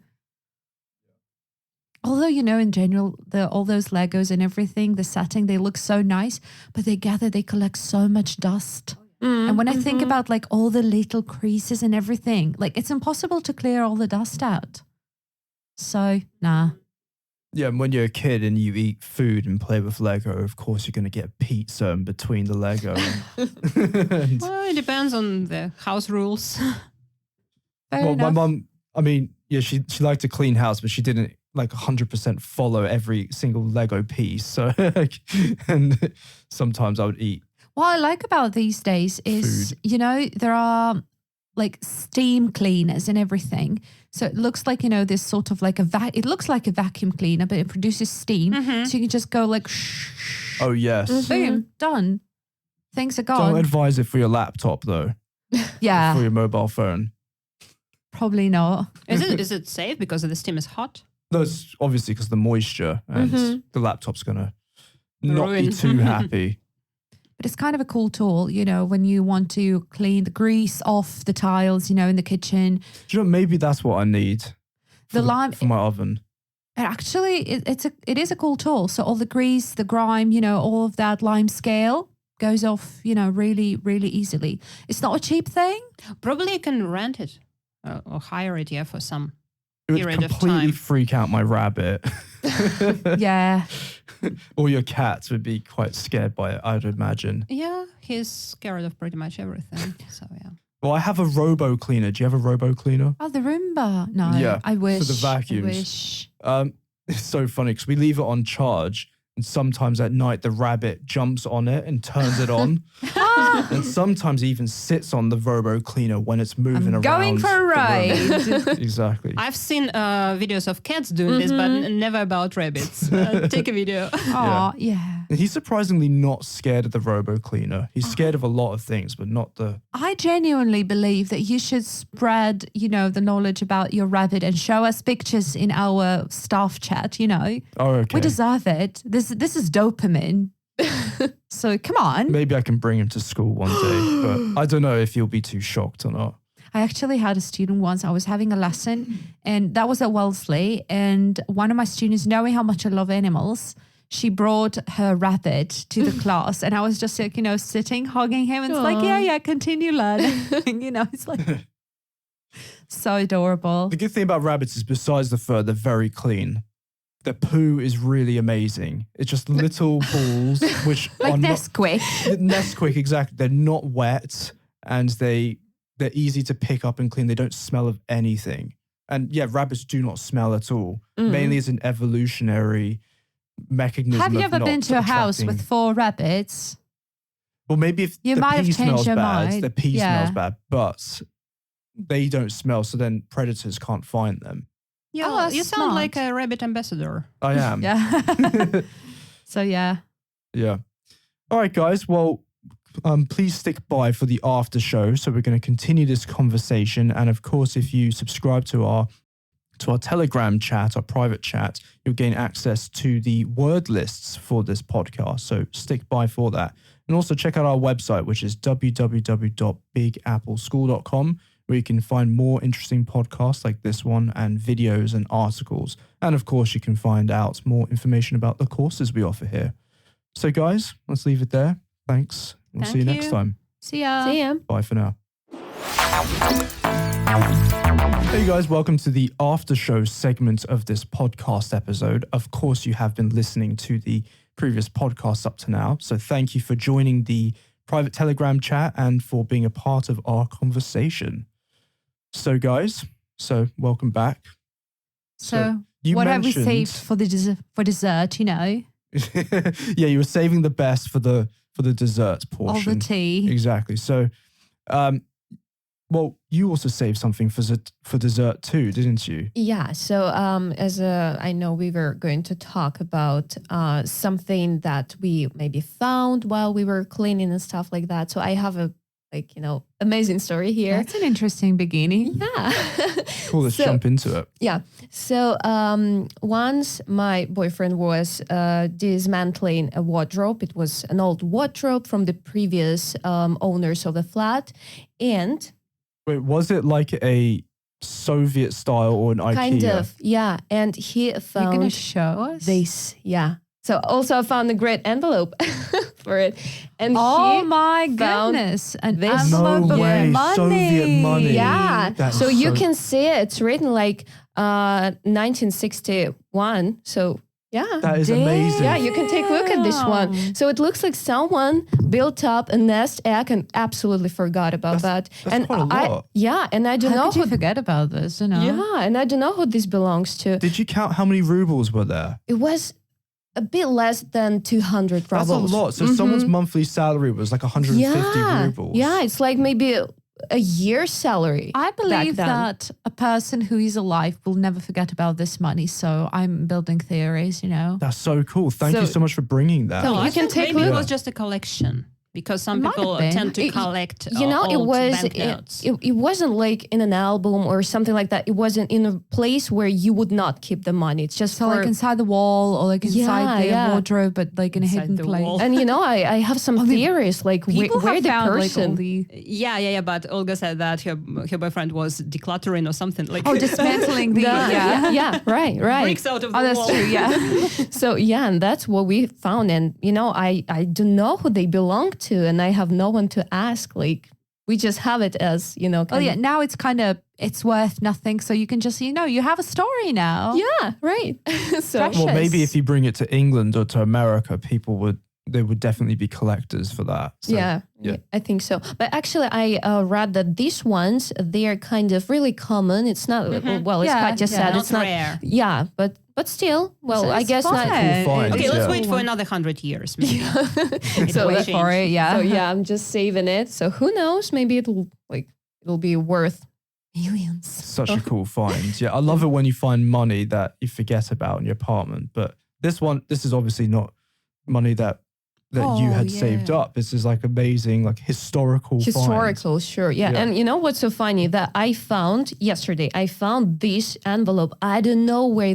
Speaker 3: although, in general, all those Legos and everything, the setting, they look so nice, but they collect so much dust. And when I think about like all the little creases and everything, like it's impossible to clear all the dust out. So, nah.
Speaker 1: Yeah, and when you're a kid and you eat food and play with Lego, of course you're going to get pizza in between the Lego.
Speaker 4: Well, it depends on the house rules.
Speaker 1: My mum, she liked to clean house, but she didn't like 100% follow every single Lego piece. So, and sometimes I would eat.
Speaker 3: What I like about these days is, there are like steam cleaners and everything. So it looks like, this sort of like it looks like a vacuum cleaner, but it produces steam. So you can just go like, shh.
Speaker 1: Oh, yes.
Speaker 3: Boom, done. Things are gone.
Speaker 1: Don't advise it for your laptop though.
Speaker 3: Yeah.
Speaker 1: For your mobile phone.
Speaker 3: Probably not.
Speaker 4: Is it safe because the steam is hot?
Speaker 1: No, it's obviously because of the moisture and the laptop's going to not be
Speaker 4: Ruin.
Speaker 1: too happy.
Speaker 3: But it's kind of a cool tool, when you want to clean the grease off the tiles, in the kitchen.
Speaker 1: Do you know, maybe that's what I need
Speaker 3: The lime
Speaker 1: for my oven.
Speaker 3: Actually, it is a cool tool. So all the grease, the grime, all of that lime scale goes off, really, really easily. It's not a cheap thing.
Speaker 4: Probably you can rent it or hire it, for some
Speaker 1: It would
Speaker 4: period of
Speaker 1: completely
Speaker 4: time.
Speaker 1: freak out my rabbit.
Speaker 3: Yeah.
Speaker 1: Or your cats would be quite scared by it, I'd imagine.
Speaker 4: Yeah, he's scared of pretty much everything. So yeah.
Speaker 1: Well, I have a robo cleaner. Do you have a robo cleaner?
Speaker 3: Oh, the Roomba. No,
Speaker 1: Yeah,
Speaker 3: I wish.
Speaker 1: for the vacuums.
Speaker 3: I wish.
Speaker 1: It's so funny because we leave it on charge, and sometimes at night the rabbit jumps on it and turns it on, and sometimes even sits on the robo cleaner when it's moving around.
Speaker 3: Going for a
Speaker 1: the room.
Speaker 3: ride.
Speaker 1: Exactly.
Speaker 4: I've seen videos of cats doing this, but never about rabbits. Take a video.
Speaker 3: Oh, yeah.
Speaker 1: And he's surprisingly not scared of the robo cleaner. He's scared of a lot of things, but not the.
Speaker 3: I genuinely believe that you should spread, the knowledge about your rabbit and show us pictures in our staff chat,
Speaker 1: Oh, okay.
Speaker 3: We deserve it. This is dopamine. So come on.
Speaker 1: Maybe I can bring him to school one day, but I don't know if he'll be too shocked or not.
Speaker 3: I actually had a student once. I was having a lesson, and that was at Wellesley. And one of my students, knowing how much I love animals, she brought her rabbit to the class, and I was just like, sitting, hugging him, and it's like, yeah, continue learning. It's like so adorable.
Speaker 1: The good thing about rabbits is besides the fur, they're very clean. Their poo is really amazing. It's just little balls, which
Speaker 3: Like
Speaker 1: are
Speaker 3: Nesquik.
Speaker 1: Nesquik, exactly. They're not wet, and they're easy to pick up and clean. They don't smell of anything. And yeah, rabbits do not smell at all. Mainly as an evolutionary mechanism.
Speaker 3: Have you
Speaker 1: of
Speaker 3: ever
Speaker 1: not
Speaker 3: been to a house
Speaker 1: attracting-
Speaker 3: with 4 rabbits?
Speaker 1: Well, maybe if
Speaker 3: You
Speaker 1: the
Speaker 3: might have
Speaker 1: pee
Speaker 3: changed
Speaker 1: smells
Speaker 3: your
Speaker 1: bad,
Speaker 3: mind.
Speaker 1: the pee
Speaker 3: Yeah.
Speaker 1: smells bad, but they don't smell, so then predators can't find them.
Speaker 4: Yeah,
Speaker 3: that's
Speaker 4: you sound
Speaker 3: smart.
Speaker 4: like a rabbit ambassador.
Speaker 1: I am.
Speaker 3: Yeah. So yeah.
Speaker 1: Yeah. All right, guys. Well, please stick by for the after show. So we're going to continue this conversation. And of course, if you subscribe to our Telegram chat, our private chat, you'll gain access to the word lists for this podcast. So stick by for that. And also check out our website, which is www.BigAppleSchool.com, where you can find more interesting podcasts like this one and videos and articles. And of course, you can find out more information about the courses we offer here. So guys, let's leave it there. Thanks. We'll see you
Speaker 4: Thank
Speaker 1: next
Speaker 4: you.
Speaker 1: time.
Speaker 3: See ya.
Speaker 2: See ya.
Speaker 1: Bye for now. Hey guys, welcome to the after show segment of this podcast episode. Of course, you have been listening to the previous podcasts up to now. So thank you for joining the private Telegram chat and for being a part of our conversation. So guys, welcome back.
Speaker 3: So
Speaker 1: you
Speaker 3: what have we
Speaker 1: mentioned-
Speaker 3: saved for dessert,
Speaker 1: Yeah, you were saving the best for the dessert
Speaker 3: All
Speaker 1: portion.
Speaker 3: the tea.
Speaker 1: Exactly. So, well, you also saved something for dessert too, didn't you?
Speaker 2: Yeah. So I know we were going to talk about something that we maybe found while we were cleaning and stuff like that. So I have a like, amazing story here.
Speaker 3: That's an interesting beginning.
Speaker 2: Yeah.
Speaker 1: Cool, let's jump into it.
Speaker 2: Yeah. So once my boyfriend was dismantling a wardrobe. It was an old wardrobe from the previous owners of the flat. And
Speaker 1: Wait, was it like a Soviet style or an IKEA?
Speaker 2: kind of, yeah. And he
Speaker 3: You're going to
Speaker 2: found
Speaker 3: show us?
Speaker 2: this. Yeah. So also I found a great envelope for it. And
Speaker 3: Oh
Speaker 2: he
Speaker 3: my
Speaker 2: found
Speaker 3: goodness. An
Speaker 2: this.
Speaker 3: envelope
Speaker 1: No
Speaker 3: of
Speaker 1: way,
Speaker 3: money.
Speaker 1: Soviet money.
Speaker 2: Yeah.
Speaker 1: That's
Speaker 2: So you
Speaker 1: so-
Speaker 2: can see it. It's written like 1961. So yeah.
Speaker 1: That is amazing.
Speaker 2: Yeah, you can take a look at this one.
Speaker 3: Damn.
Speaker 2: So it looks like someone built up a nest egg and absolutely forgot about that.
Speaker 1: That's
Speaker 2: And
Speaker 1: quite a lot.
Speaker 2: and I don't
Speaker 3: How
Speaker 2: know
Speaker 3: could you
Speaker 2: who.
Speaker 3: forget about this? You know?
Speaker 2: Yeah, and I don't know who this belongs to.
Speaker 1: Did you count how many rubles were there?
Speaker 2: It was a bit less than 200
Speaker 1: That's
Speaker 2: rubles.
Speaker 1: a lot. So someone's monthly salary was like 150
Speaker 2: Yeah,
Speaker 1: rubles.
Speaker 2: yeah, it's like maybe a year's salary.
Speaker 3: I believe
Speaker 2: then.
Speaker 3: that a person who is alive will never forget about this money. So I'm building theories,
Speaker 1: That's so cool. Thank you
Speaker 2: So-
Speaker 1: so much for bringing that.
Speaker 2: So
Speaker 4: No,
Speaker 2: you
Speaker 4: I
Speaker 2: can
Speaker 4: think
Speaker 2: take a
Speaker 4: maybe it
Speaker 2: look.
Speaker 4: was just a collection because some
Speaker 3: Might
Speaker 4: people
Speaker 3: have been.
Speaker 4: tend to
Speaker 2: It-
Speaker 4: collect
Speaker 2: it
Speaker 4: old
Speaker 2: was
Speaker 4: banknotes.
Speaker 2: it wasn't like in an album or something like that. It wasn't in a place where you would not keep the money. It's just
Speaker 3: So
Speaker 2: for
Speaker 3: like inside the wall or like inside
Speaker 2: Yeah,
Speaker 3: the
Speaker 2: yeah.
Speaker 3: wardrobe, but like in a
Speaker 4: Inside
Speaker 3: hidden
Speaker 4: the
Speaker 3: place.
Speaker 4: wall.
Speaker 2: and I have some theories like
Speaker 3: People
Speaker 2: where
Speaker 3: have
Speaker 2: the
Speaker 3: found
Speaker 2: person.
Speaker 3: like all the
Speaker 4: Yeah. But Olga said that her boyfriend was decluttering or something like
Speaker 3: dismantling the
Speaker 2: yeah, right.
Speaker 4: bricks out of the
Speaker 3: Oh, that's
Speaker 4: wall.
Speaker 3: true. Yeah.
Speaker 2: So yeah, and that's what we found. And I don't know who they belong to, and I have no one to ask. Like we just have it as
Speaker 3: Oh
Speaker 2: kind
Speaker 3: yeah.
Speaker 2: of-
Speaker 3: Now it's worth nothing. So you can just you have a story now.
Speaker 2: yeah, right. So
Speaker 3: Fresh.
Speaker 1: Well, maybe
Speaker 3: Precious.
Speaker 1: if you bring it to England or to America, they would definitely be collectors for that. So,
Speaker 2: yeah, I think so. But actually, I read that these ones, they are kind of really common. It's not, well, as
Speaker 3: Yeah,
Speaker 2: Katya
Speaker 3: yeah.
Speaker 2: said,
Speaker 4: Not
Speaker 2: it's not,
Speaker 4: rare.
Speaker 2: yeah, but still, well,
Speaker 3: So
Speaker 2: I
Speaker 3: it's
Speaker 2: guess not.
Speaker 3: fun.
Speaker 1: Cool find,
Speaker 4: Okay, let's
Speaker 1: yeah.
Speaker 4: wait for another 100 years. Maybe.
Speaker 2: So,
Speaker 3: Wait for it. Yeah.
Speaker 2: so yeah, I'm just saving it. So who knows? Maybe it'll be worth millions.
Speaker 1: Such a cool find. Yeah, I love it when you find money that you forget about in your apartment. But this is obviously not money that you had saved up. This is like amazing, like historical.
Speaker 2: Historical, sure. Yeah.
Speaker 1: Yeah.
Speaker 2: And you know what's so funny? That I found yesterday, this envelope. I don't know where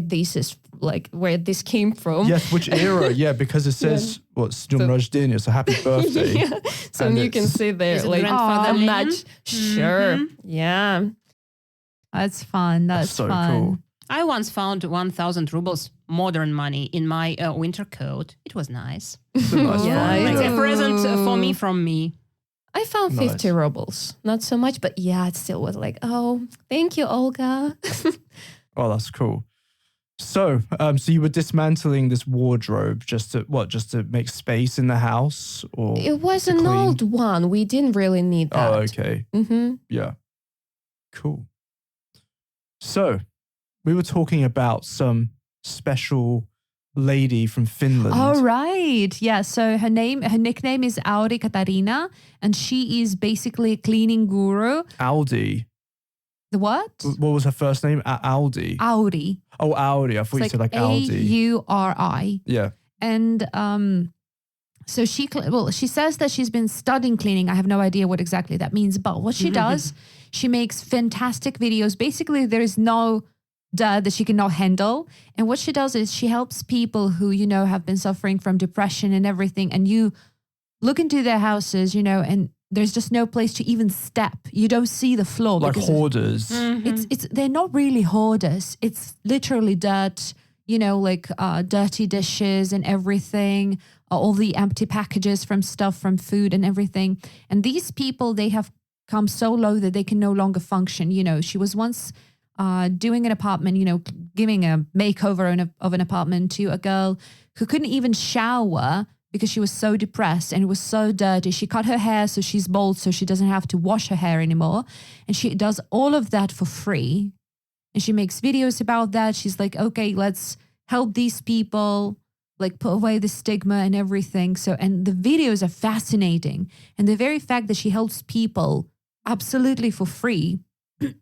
Speaker 2: this came from.
Speaker 1: Yes, which era? Yeah, because it says what's Dnем Рождения, so happy birthday.
Speaker 2: Yeah. So
Speaker 1: And
Speaker 2: you can
Speaker 1: it's-
Speaker 2: see there,
Speaker 4: Is it
Speaker 2: like
Speaker 4: grandfather
Speaker 2: a
Speaker 4: name?
Speaker 2: match. Sure. Yeah.
Speaker 3: That's fun. That's
Speaker 1: so
Speaker 3: fun.
Speaker 1: cool.
Speaker 4: I once found 1,000 rubles modern money in my winter coat. It was nice.
Speaker 1: It's a nice
Speaker 2: Yeah,
Speaker 1: find.
Speaker 4: Like
Speaker 1: Yeah.
Speaker 4: a present for me from me.
Speaker 2: I found
Speaker 1: Nice.
Speaker 2: 50 rubles. Not so much, but yeah, it still was like, oh, thank you, Olga.
Speaker 1: Oh, that's cool. So, so you were dismantling this wardrobe just to make space in the house, or
Speaker 2: It was
Speaker 1: to
Speaker 2: an
Speaker 1: clean?
Speaker 2: old one. We didn't really need that.
Speaker 1: Oh, okay.
Speaker 2: Mm-hmm.
Speaker 1: Yeah. Cool. So, we were talking about some special lady from Finland.
Speaker 3: All right. Yeah. So her nickname is Audi Katerina, and she is basically a cleaning guru.
Speaker 1: Audi.
Speaker 3: The what?
Speaker 1: What was her first name? Audi.
Speaker 3: Audi.
Speaker 1: Oh, Audi. I thought you
Speaker 3: It's
Speaker 1: said like Audi.
Speaker 3: Auri.
Speaker 1: Yeah.
Speaker 3: And so she says that she's been studying cleaning. I have no idea what exactly that means, but what she does, she makes fantastic videos. Basically, there is no dirt that she cannot handle. And what she does is she helps people who, have been suffering from depression and everything. And you look into their houses, and there's just no place to even step. You don't see the floor.
Speaker 1: Like
Speaker 3: because
Speaker 1: hoarders.
Speaker 3: they're not really hoarders. It's literally dirt, like dirty dishes and everything, all the empty packages from food and everything. And these people, they have come so low that they can no longer function. She was once doing an apartment, giving a makeover of an apartment to a girl who couldn't even shower because she was so depressed and it was so dirty. She cut her hair so she's bald so she doesn't have to wash her hair anymore. And she does all of that for free. And she makes videos about that. She's like, okay, let's help these people, like put away the stigma and everything. So, and the videos are fascinating. And the very fact that she helps people absolutely for free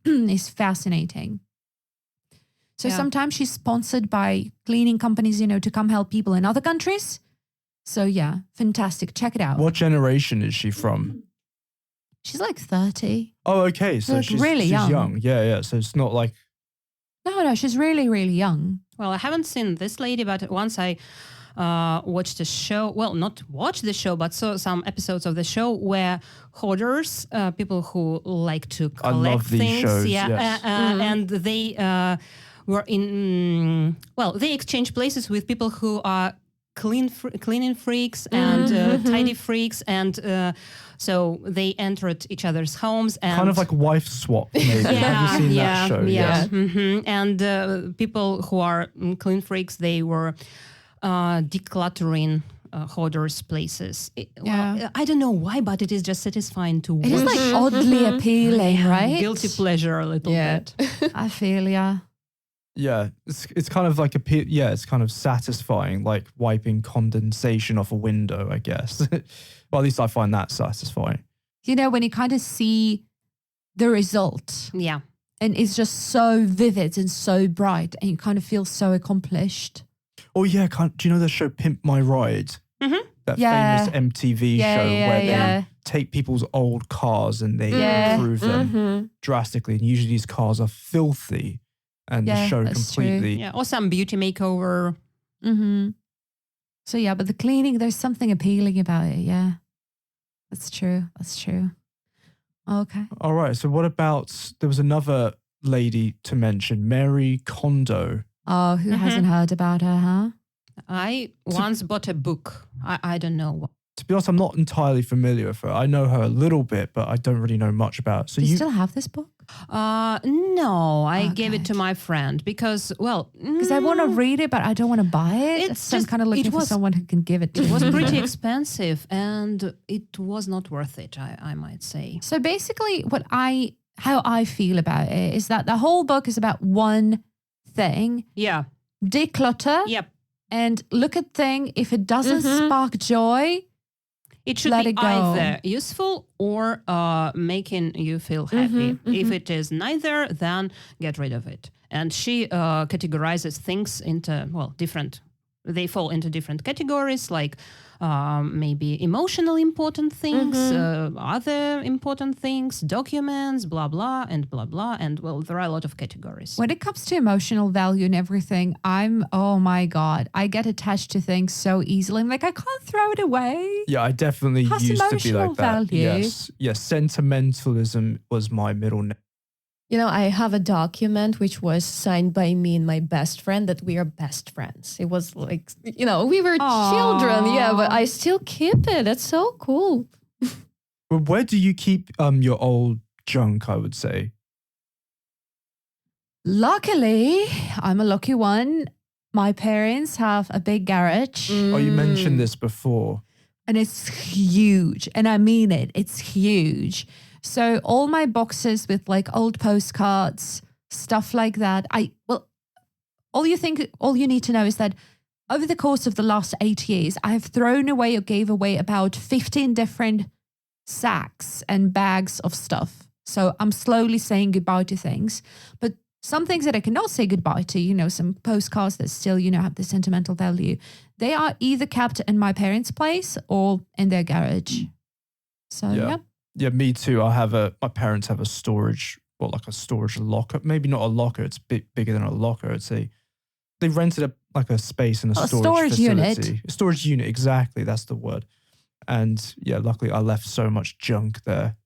Speaker 3: is fascinating. So
Speaker 2: Yeah.
Speaker 3: sometimes she's sponsored by cleaning companies, to come help people in other countries. So yeah, fantastic. Check it out.
Speaker 1: What generation is she from?
Speaker 3: She's like 30.
Speaker 1: Oh, okay. So
Speaker 3: Like,
Speaker 1: she's
Speaker 3: really young.
Speaker 1: Yeah. So it's not like
Speaker 3: No, she's really, really young.
Speaker 4: Well, I haven't seen this lady, but once I watched a show, well, not watched the show, but saw some episodes of the show where hoarders, people who like to
Speaker 1: I
Speaker 4: collect
Speaker 1: love these
Speaker 4: things,
Speaker 1: shows,
Speaker 4: yeah,
Speaker 1: yes.
Speaker 4: and they were in, they exchange places with people who are cleaning freaks and tidy freaks, and so they entered each other's homes and
Speaker 1: kind of like wife swap. Maybe. Have you seen that show?
Speaker 4: Yeah.
Speaker 1: Yes.
Speaker 4: Mhm. And people who are clean freaks, they were decluttering hoarders' places. I don't know why, but it is just satisfying to watch.
Speaker 3: It is like oddly appealing, right?
Speaker 4: Guilty pleasure a little bit.
Speaker 3: I feel ya.
Speaker 1: Yeah, it's kind of like it's kind of satisfying, like wiping condensation off a window, I guess. Well, at least I find that satisfying.
Speaker 3: You know, when you kind of see the result
Speaker 4: Yeah.
Speaker 3: and it's just so vivid and so bright and you kind of feel so accomplished.
Speaker 1: Oh yeah, do you know the show Pimp My Ride?
Speaker 4: Mm-hmm.
Speaker 1: That
Speaker 3: Yeah.
Speaker 1: famous MTV show where they take people's old cars and they improve them drastically. And usually these cars are filthy and the show
Speaker 3: that's true.
Speaker 1: completely.
Speaker 4: Yeah. Or some beauty makeover.
Speaker 3: Mm-hmm. So yeah, but the cleaning, there's something appealing about it. Yeah, that's true. That's true. Okay.
Speaker 1: All right. So what about, there was another lady to mention, Mary Kondo.
Speaker 3: Oh, who hasn't heard about her, huh?
Speaker 4: I once bought a book. I don't know.
Speaker 1: To be honest, I'm not entirely familiar with her. I know her a little bit, but I don't really know much about it. So
Speaker 3: Do you still have this book?
Speaker 4: No, I gave it
Speaker 3: Okay.
Speaker 4: to my friend because,
Speaker 3: Because I want to read it, but I don't want to buy it.
Speaker 4: It's
Speaker 3: So I'm
Speaker 4: just-
Speaker 3: kind of looking
Speaker 4: it
Speaker 3: for
Speaker 4: was-
Speaker 3: someone who can give it to
Speaker 4: it was
Speaker 3: me.
Speaker 4: pretty expensive and it was not worth it, I might say.
Speaker 3: So basically how I feel about it is that the whole book is about one thing,
Speaker 4: Yeah.
Speaker 3: declutter
Speaker 4: Yep.
Speaker 3: and look at thing. If it doesn't spark joy,
Speaker 4: It should
Speaker 3: Let
Speaker 4: be
Speaker 3: it go.
Speaker 4: either useful or making you feel happy. If it is neither, then get rid of it. And she categorizes things into, different. They fall into different categories, like maybe emotional important things, other important things, documents, blah, blah, and blah, blah. And there are a lot of categories.
Speaker 3: when it comes to emotional value and everything, oh my God, I get attached to things so easily. I'm like, I can't throw it away.
Speaker 1: Yeah, I definitely
Speaker 3: Has
Speaker 1: used to be
Speaker 3: emotional
Speaker 1: like that.
Speaker 3: value.
Speaker 1: Yes, sentimentalism was my middle name.
Speaker 2: You know, I have a document which was signed by me and my best friend that we are best friends. It was like, we were children. Yeah, but I still keep it. It's so cool.
Speaker 1: But where do you keep your old junk, I would say?
Speaker 3: Luckily, I'm a lucky one. My parents have a big garage
Speaker 1: Oh, you mentioned this before.
Speaker 3: and it's huge. And I mean it. It's huge. So all my boxes with like old postcards, stuff like that. All you need to know is that over the course of the last 8 years, I have thrown away or gave away about 15 different sacks and bags of stuff. So I'm slowly saying goodbye to things. But some things that I cannot say goodbye to, some postcards that still, have the sentimental value, they are either kept in my parents' place or in their garage. So, yeah.
Speaker 1: Yeah, me too. My parents have a storage, like a storage locker. Maybe not a locker. It's bigger than a locker. I'd say they rented a space in a storage facility.
Speaker 3: Unit.
Speaker 1: A storage unit, exactly. That's the word. And yeah, luckily I left so much junk there.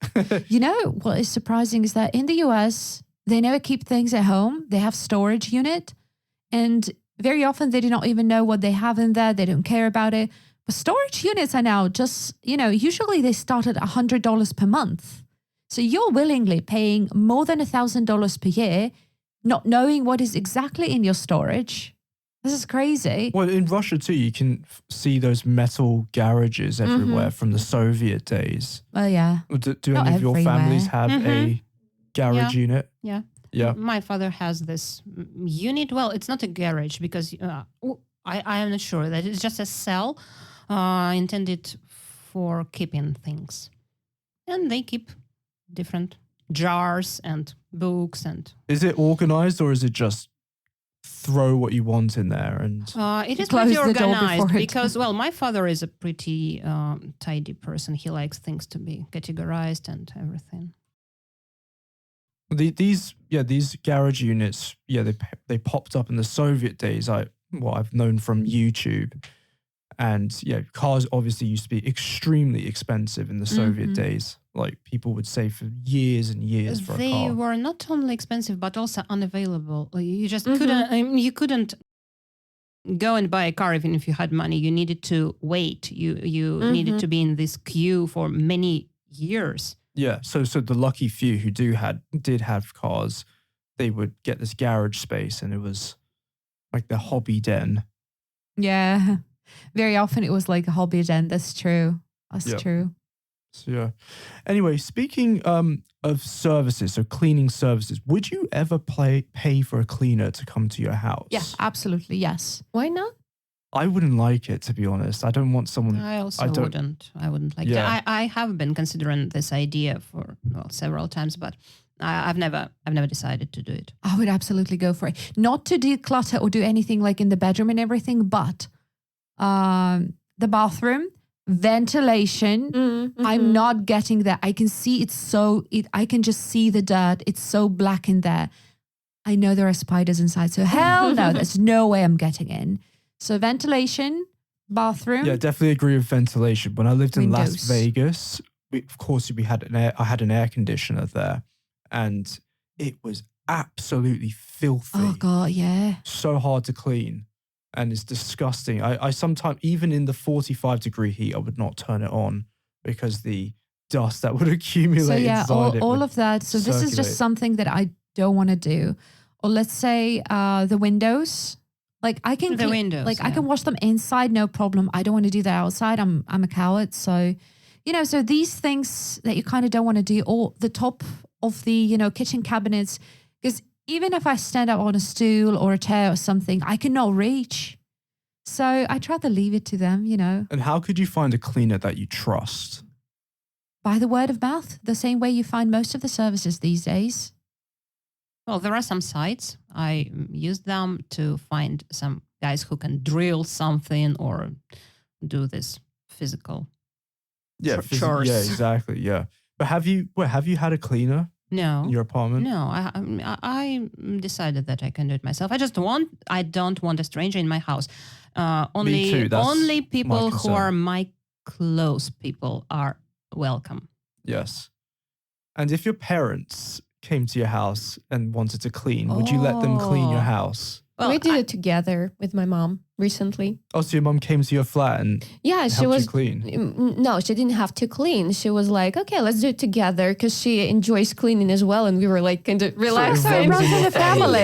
Speaker 3: You know what is surprising is that in the US, they never keep things at home. They have storage unit. And very often they do not even know what they have in there. They don't care about it. But storage units are now just, usually they start at $100 per month. So you're willingly paying more than $1,000 per year, not knowing what is exactly in your storage. This is crazy.
Speaker 1: Well, in Russia too, you can see those metal garages everywhere from the Soviet days.
Speaker 3: Well, yeah.
Speaker 1: Do
Speaker 3: Not
Speaker 1: any of your
Speaker 3: everywhere.
Speaker 1: families have a garage unit?
Speaker 4: Yeah.
Speaker 1: Yeah.
Speaker 4: My father has this unit. Well, it's not a garage because I am not sure that it's just a cell intended for keeping things. And they keep different jars and books and...
Speaker 1: Is it organized or is it just throw what you want in there. And
Speaker 4: It is
Speaker 3: Close
Speaker 4: pretty
Speaker 3: the door
Speaker 4: organized
Speaker 3: before it.
Speaker 4: because, well, my father is a pretty tidy person. He likes things to be categorized and everything.
Speaker 1: these garage units, they popped up in the Soviet days. I've known from YouTube. And cars obviously used to be extremely expensive in the Soviet days. Like people would save for years and years for a
Speaker 4: They
Speaker 1: car.
Speaker 4: were not only expensive but also unavailable. You just couldn't. I mean, you couldn't go and buy a car even if you had money. You needed to wait. You needed to be in this queue for many years.
Speaker 1: Yeah, so the lucky few who did have cars, they would get this garage space, and it was like the hobby den.
Speaker 3: Yeah. Very often it was like a hobby den. That's true. That's true.
Speaker 1: So yeah. Anyway, speaking of services, so cleaning services, would you ever pay for a cleaner to come to your house?
Speaker 3: Yeah, absolutely. Yes.
Speaker 2: Why not?
Speaker 1: I wouldn't like it, to be honest. I don't want someone.
Speaker 4: I wouldn't. I wouldn't like
Speaker 1: Yeah.
Speaker 4: that. I have been considering this idea for several times, but I've never decided to do it.
Speaker 3: I would absolutely go for it. Not to declutter or do anything like in the bedroom and everything, but the bathroom, ventilation. I'm not getting that. I can see I can just see the dirt. It's so black in there. I know there are spiders inside. So hell no, there's no way I'm getting in. So ventilation, bathroom.
Speaker 1: Yeah, definitely agree with ventilation. When I lived in Las
Speaker 3: Windows.
Speaker 1: Vegas, I had an air conditioner there, and it was absolutely filthy.
Speaker 3: Oh God, yeah.
Speaker 1: So hard to clean, and it's disgusting. I sometimes, even in the 45-degree heat, I would not turn it on because the dust that would accumulate
Speaker 3: So yeah,
Speaker 1: inside it.
Speaker 3: all
Speaker 1: would
Speaker 3: of that. So this is
Speaker 1: circulate.
Speaker 3: just something that I don't want to do. Or let's say the windows. Like I can
Speaker 4: The windows,
Speaker 3: like I
Speaker 4: yeah.
Speaker 3: can wash them inside, no problem. I don't want to do that outside. I'm a coward. So, so these things that you kind of don't want to do, or the top of the, kitchen cabinets, because even if I stand up on a stool or a chair or something, I cannot reach. So I'd rather leave it to them,
Speaker 1: And how could you find a cleaner that you trust?
Speaker 3: by the word of mouth, the same way you find most of the services these days.
Speaker 4: Well, there are some sites. I use them to find some guys who can drill something or do this physical.
Speaker 1: Yeah,
Speaker 4: chores.
Speaker 1: yeah, exactly. Yeah, but have you had a cleaner
Speaker 4: No.
Speaker 1: in your apartment?
Speaker 4: No, I decided that I can do it myself. I don't want a stranger in my house.
Speaker 1: Me too, that's
Speaker 4: Only
Speaker 1: my
Speaker 4: people who
Speaker 1: concern.
Speaker 4: are my close people are welcome.
Speaker 1: Yes. And if your parents came to your house and wanted to clean, would you let them clean your house?
Speaker 4: Well,
Speaker 2: we did it together with my mom recently.
Speaker 1: Oh, so your mum came to your flat and
Speaker 2: Yeah, she
Speaker 1: helped
Speaker 2: was
Speaker 1: you clean?
Speaker 2: No, she didn't have to clean. She was like, okay, let's do it together because she enjoys cleaning as well. And we were like, kind of relaxed.
Speaker 1: runs
Speaker 3: runs in the family.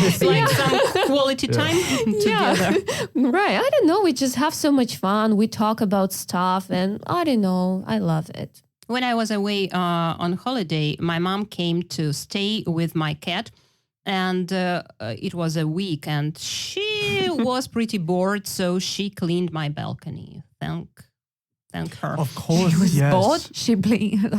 Speaker 4: it's like some quality time together.
Speaker 2: Right. I don't know. We just have so much fun. We talk about stuff and I don't know. I love it.
Speaker 4: When I was away on holiday, my mom came to stay with my cat, and it was a week, and she was pretty bored, so she cleaned my balcony. Thank her.
Speaker 1: Of course,
Speaker 3: She was
Speaker 1: yes.
Speaker 3: bored. She blinked.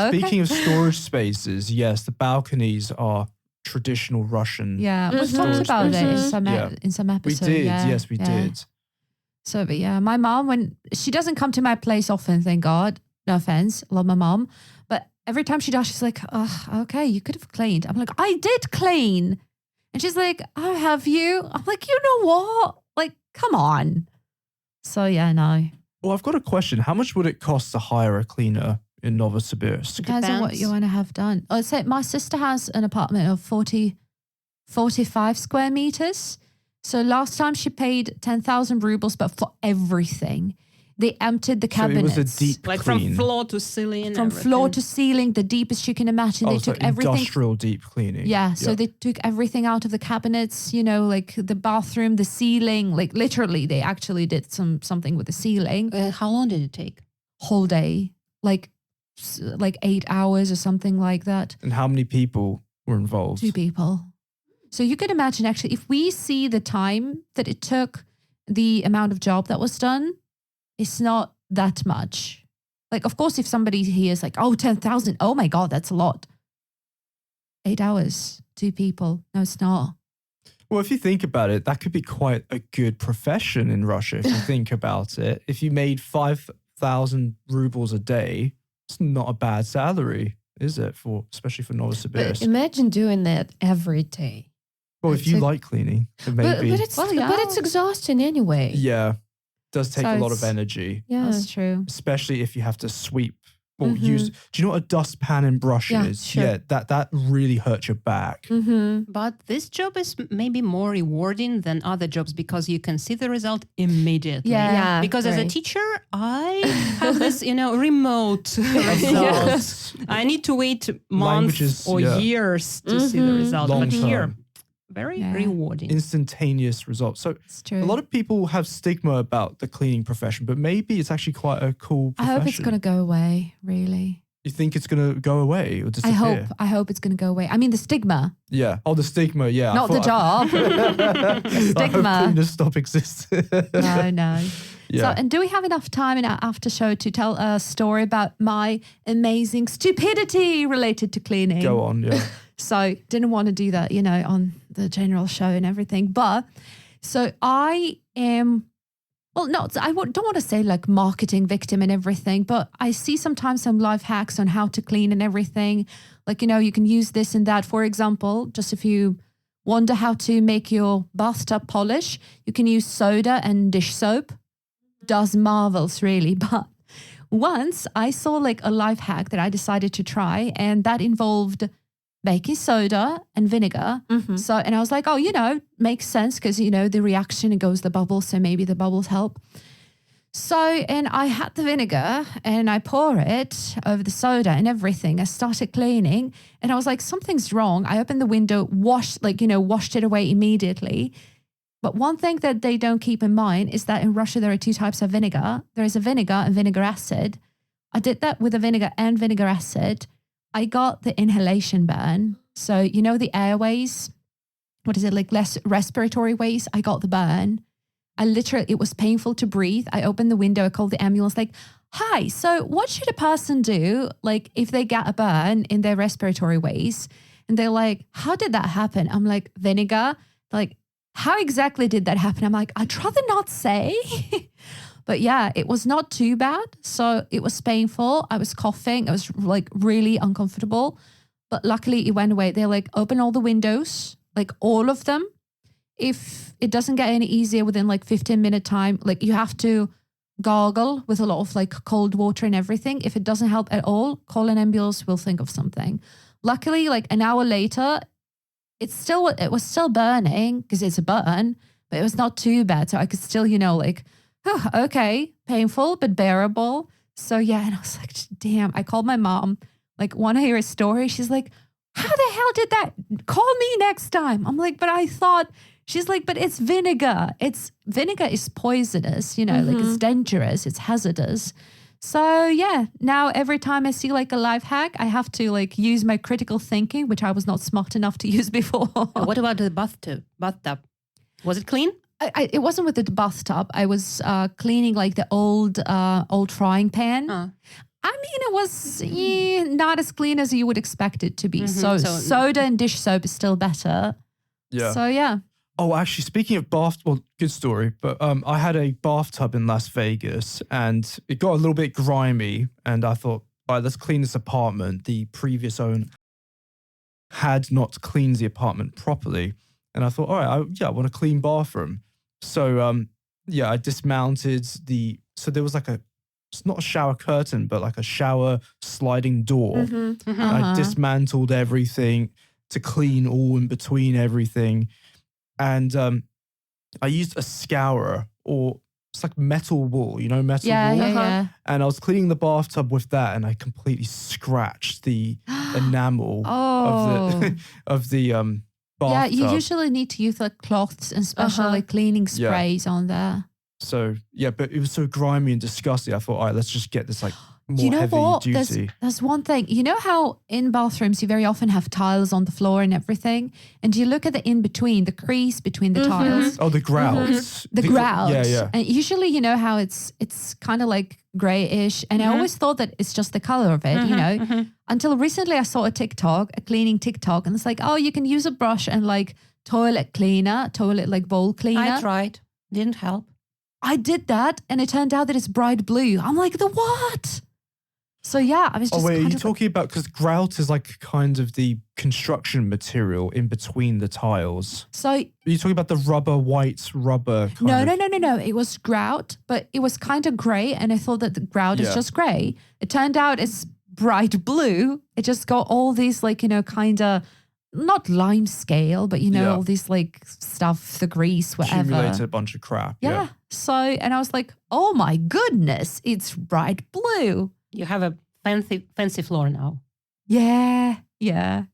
Speaker 1: Speaking of storage spaces, yes, the balconies are traditional Russian.
Speaker 3: Yeah, we've
Speaker 2: Mhm.
Speaker 3: talked about it in
Speaker 1: spaces.
Speaker 3: some
Speaker 1: Yeah.
Speaker 3: in some
Speaker 1: We
Speaker 3: episodes.
Speaker 1: did,
Speaker 3: yeah,
Speaker 1: yes, we
Speaker 3: yeah.
Speaker 1: did.
Speaker 3: So, but yeah, my mom, when she doesn't come to my place often, thank God. No offense, love my mom, but every time she does, she's like, "Oh, okay, you could have cleaned." I'm like, "I did clean," and she's like, "Oh, have you?" I'm like, "You know what? Like, come on." So yeah, no.
Speaker 1: Well, I've got a question. How much would it cost to hire a cleaner in Novosibirsk?
Speaker 3: Depends on what
Speaker 4: Depends.
Speaker 3: you want to have done. Let's say my sister has an apartment of 45 square meters. So last time she paid 10,000 rubles, but for everything. They emptied the
Speaker 1: So it
Speaker 3: cabinets.
Speaker 1: was a deep
Speaker 4: Like
Speaker 1: clean.
Speaker 4: from floor to ceiling.
Speaker 3: From floor to ceiling, the deepest you can imagine. They
Speaker 1: so
Speaker 3: took everything.
Speaker 1: industrial deep cleaning.
Speaker 3: Yeah, so they took everything out of the cabinets, like the bathroom, the ceiling, like literally they actually did something with the ceiling.
Speaker 4: How long did it take?
Speaker 3: Whole day, like 8 hours or something like that.
Speaker 1: And how many people were involved?
Speaker 3: 2 people. So you could imagine actually if we see the time that it took, the amount of job that was done, it's not that much. Like, of course, if somebody hears like, oh, 10,000, oh my God, that's a lot. 8 hours, 2 people. No, it's not.
Speaker 1: Well, if you think about it, that could be quite a good profession in Russia if you think about it. If you made 5,000 rubles a day, it's not a bad salary, is it? Especially for Novosibirsk.
Speaker 2: But imagine doing that every day.
Speaker 1: Well, if you like cleaning, then maybe.
Speaker 2: But it's exhausting anyway.
Speaker 1: Yeah, it does take
Speaker 3: So
Speaker 1: a lot of
Speaker 3: it's-
Speaker 1: energy,
Speaker 2: Yeah.
Speaker 3: That's true.
Speaker 1: especially if you have to sweep or use. Do you know what a dustpan and brush
Speaker 2: Yeah,
Speaker 1: is?
Speaker 2: sure.
Speaker 1: Yeah, that really hurts your back.
Speaker 4: But this job is maybe more rewarding than other jobs because you can see the result immediately.
Speaker 3: Yeah.
Speaker 4: Because as a
Speaker 2: right.
Speaker 4: teacher, I have this, remote result. I need to wait months
Speaker 1: Languages,
Speaker 4: or
Speaker 1: yeah.
Speaker 4: years to see the result.
Speaker 1: Long
Speaker 4: But here,
Speaker 1: term.
Speaker 4: very
Speaker 3: Yeah.
Speaker 4: rewarding.
Speaker 1: Instantaneous results. So
Speaker 3: It's true.
Speaker 1: a lot of people have stigma about the cleaning profession, but maybe it's actually quite a cool
Speaker 3: I
Speaker 1: profession.
Speaker 3: hope it's going to go away, really.
Speaker 1: You think it's going to go away or disappear?
Speaker 3: I hope it's going to go away. I mean, the stigma,
Speaker 1: Yeah. Oh, the stigma. Yeah.
Speaker 3: not the job.
Speaker 1: The
Speaker 3: stigma.
Speaker 1: cleaners stop existing.
Speaker 3: No.
Speaker 1: Yeah.
Speaker 3: So, and do we have enough time in our after show to tell a story about my amazing stupidity related to cleaning?
Speaker 1: Go on. Yeah.
Speaker 3: So didn't want to do that, on the general show and everything. But so I am, well, no, don't want to say like marketing victim and everything, but I see sometimes some life hacks on how to clean and everything. Like, you can use this and that. For example, just if you wonder how to make your bathtub polish, you can use soda and dish soap. Does marvels, really. But once I saw like a life hack that I decided to try, and that involved baking soda and vinegar. So, and I was like, oh, makes sense because, the reaction, it goes the bubbles. So maybe the bubbles help. So, and I had the vinegar and I pour it over the soda and everything. I started cleaning and I was like, something's wrong. I opened the window, washed it away immediately. But one thing that they don't keep in mind is that in Russia, there are two types of vinegar. There is a vinegar and vinegar acid. I did that with a vinegar and vinegar acid. I got the inhalation burn. So, the airways, what is it, like less respiratory ways? I got the burn. It was painful to breathe. I opened the window. I called the ambulance like, hi, so what should a person do? Like if they get a burn in their respiratory ways? And they're like, how did that happen? I'm like, vinegar. They're like, how exactly did that happen? I'm like, I'd rather not say. But yeah, it was not too bad. So it was painful. I was coughing. I was like really uncomfortable. But luckily it went away. They're like, open all the windows, like all of them. If it doesn't get any easier within like 15-minute time, like you have to gargle with a lot of like cold water and everything. If it doesn't help at all, call an ambulance. We'll think of something. Luckily, like an hour later, it was still burning because it's a burn, but it was not too bad. So I could still, okay, painful, but bearable. So yeah, and I was like, damn, I called my mom, like, want to hear a story? She's like, how the hell did that? Call me next time. I'm like, but I thought, she's like, but it's vinegar. Vinegar is poisonous, like it's dangerous, it's hazardous. So yeah, now every time I see like a life hack, I have to like use my critical thinking, which I was not smart enough to use before.
Speaker 4: What about the bathtub? Was it clean?
Speaker 3: It wasn't with the bathtub. I was cleaning like the old frying pan. I mean, it was not as clean as you would expect it to be. So soda and dish soap is still better.
Speaker 1: Yeah.
Speaker 3: So yeah.
Speaker 1: Oh, actually, speaking of good story, but I had a bathtub in Las Vegas and it got a little bit grimy and I thought, all right, let's clean this apartment. The previous owner had not cleaned the apartment properly. And I thought, all right, I want a clean bathroom. So, I dismounted so there was like it's not a shower curtain, but like a shower sliding door. And I dismantled everything to clean all in between everything. And I used a scourer or it's like metal wool, metal wool.
Speaker 3: Yeah.
Speaker 1: And I was cleaning the bathtub with that and I completely scratched the enamel of the bathtub.
Speaker 3: Yeah, you usually need to use like cloths and special like cleaning sprays on there.
Speaker 1: So, yeah, but it was so grimy and disgusting. I thought, all right, let's just get this like more heavy duty.
Speaker 3: There's one thing. You know how in bathrooms you very often have tiles on the floor and everything? And you look at the in-between, the crease between the tiles.
Speaker 1: Oh, the grouts.
Speaker 3: The grouts.
Speaker 1: Yeah.
Speaker 3: And usually, how it's kind of like grayish. And I always thought that it's just the color of it, Until recently I saw a cleaning TikTok. And it's like, oh, you can use a brush and like toilet cleaner, toilet like bowl cleaner.
Speaker 4: I tried. Didn't help.
Speaker 3: I did that and it turned out that it's bright blue. I'm like, the what? So yeah, I was just
Speaker 1: Oh wait, are
Speaker 3: kind
Speaker 1: you
Speaker 3: of
Speaker 1: talking about, because grout is like kind of the construction material in between the tiles.
Speaker 3: so
Speaker 1: Are you talking about the white rubber kind
Speaker 3: no,
Speaker 1: of?
Speaker 3: no. It was grout, but it was kind of gray. And I thought that the grout is
Speaker 1: Yeah.
Speaker 3: just gray. It turned out it's bright blue. It just got all these like, kind of not lime scale, but
Speaker 1: Yeah.
Speaker 3: all these like stuff, the grease, whatever.
Speaker 1: Accumulated a bunch of crap.
Speaker 3: Yeah. So, and I was like, oh my goodness, it's bright blue.
Speaker 4: You have a fancy floor now.
Speaker 3: Yeah.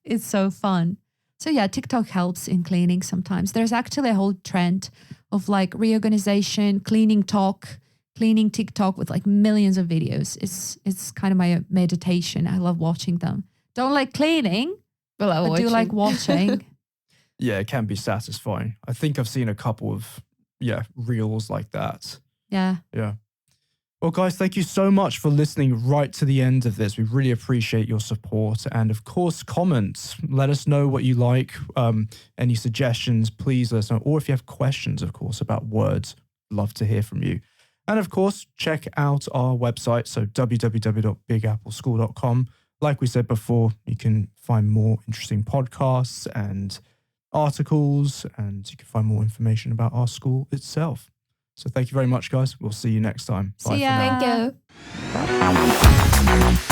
Speaker 3: It's so fun. So yeah, TikTok helps in cleaning sometimes. There's actually a whole trend of like reorganization, cleaning TikTok with like millions of videos. It's kind of my meditation. I love watching them. Don't like cleaning,
Speaker 2: Well,
Speaker 3: but do like watching.
Speaker 1: Yeah, it can be satisfying. I think I've seen a couple of, reels like that.
Speaker 3: Yeah.
Speaker 1: Yeah. Well, guys, thank you so much for listening right to the end of this. We really appreciate your support. And of course, comments. Let us know what you like. Any suggestions, please let us know. Or if you have questions, of course, about words, love to hear from you. And of course, check out our website. So www.BigAppleSchool.com. Like we said before, you can find more interesting podcasts and articles, and you can find more information about our school itself. So thank you very much, guys. We'll see you next time. Bye
Speaker 3: See ya.
Speaker 1: for now.
Speaker 2: Thank you.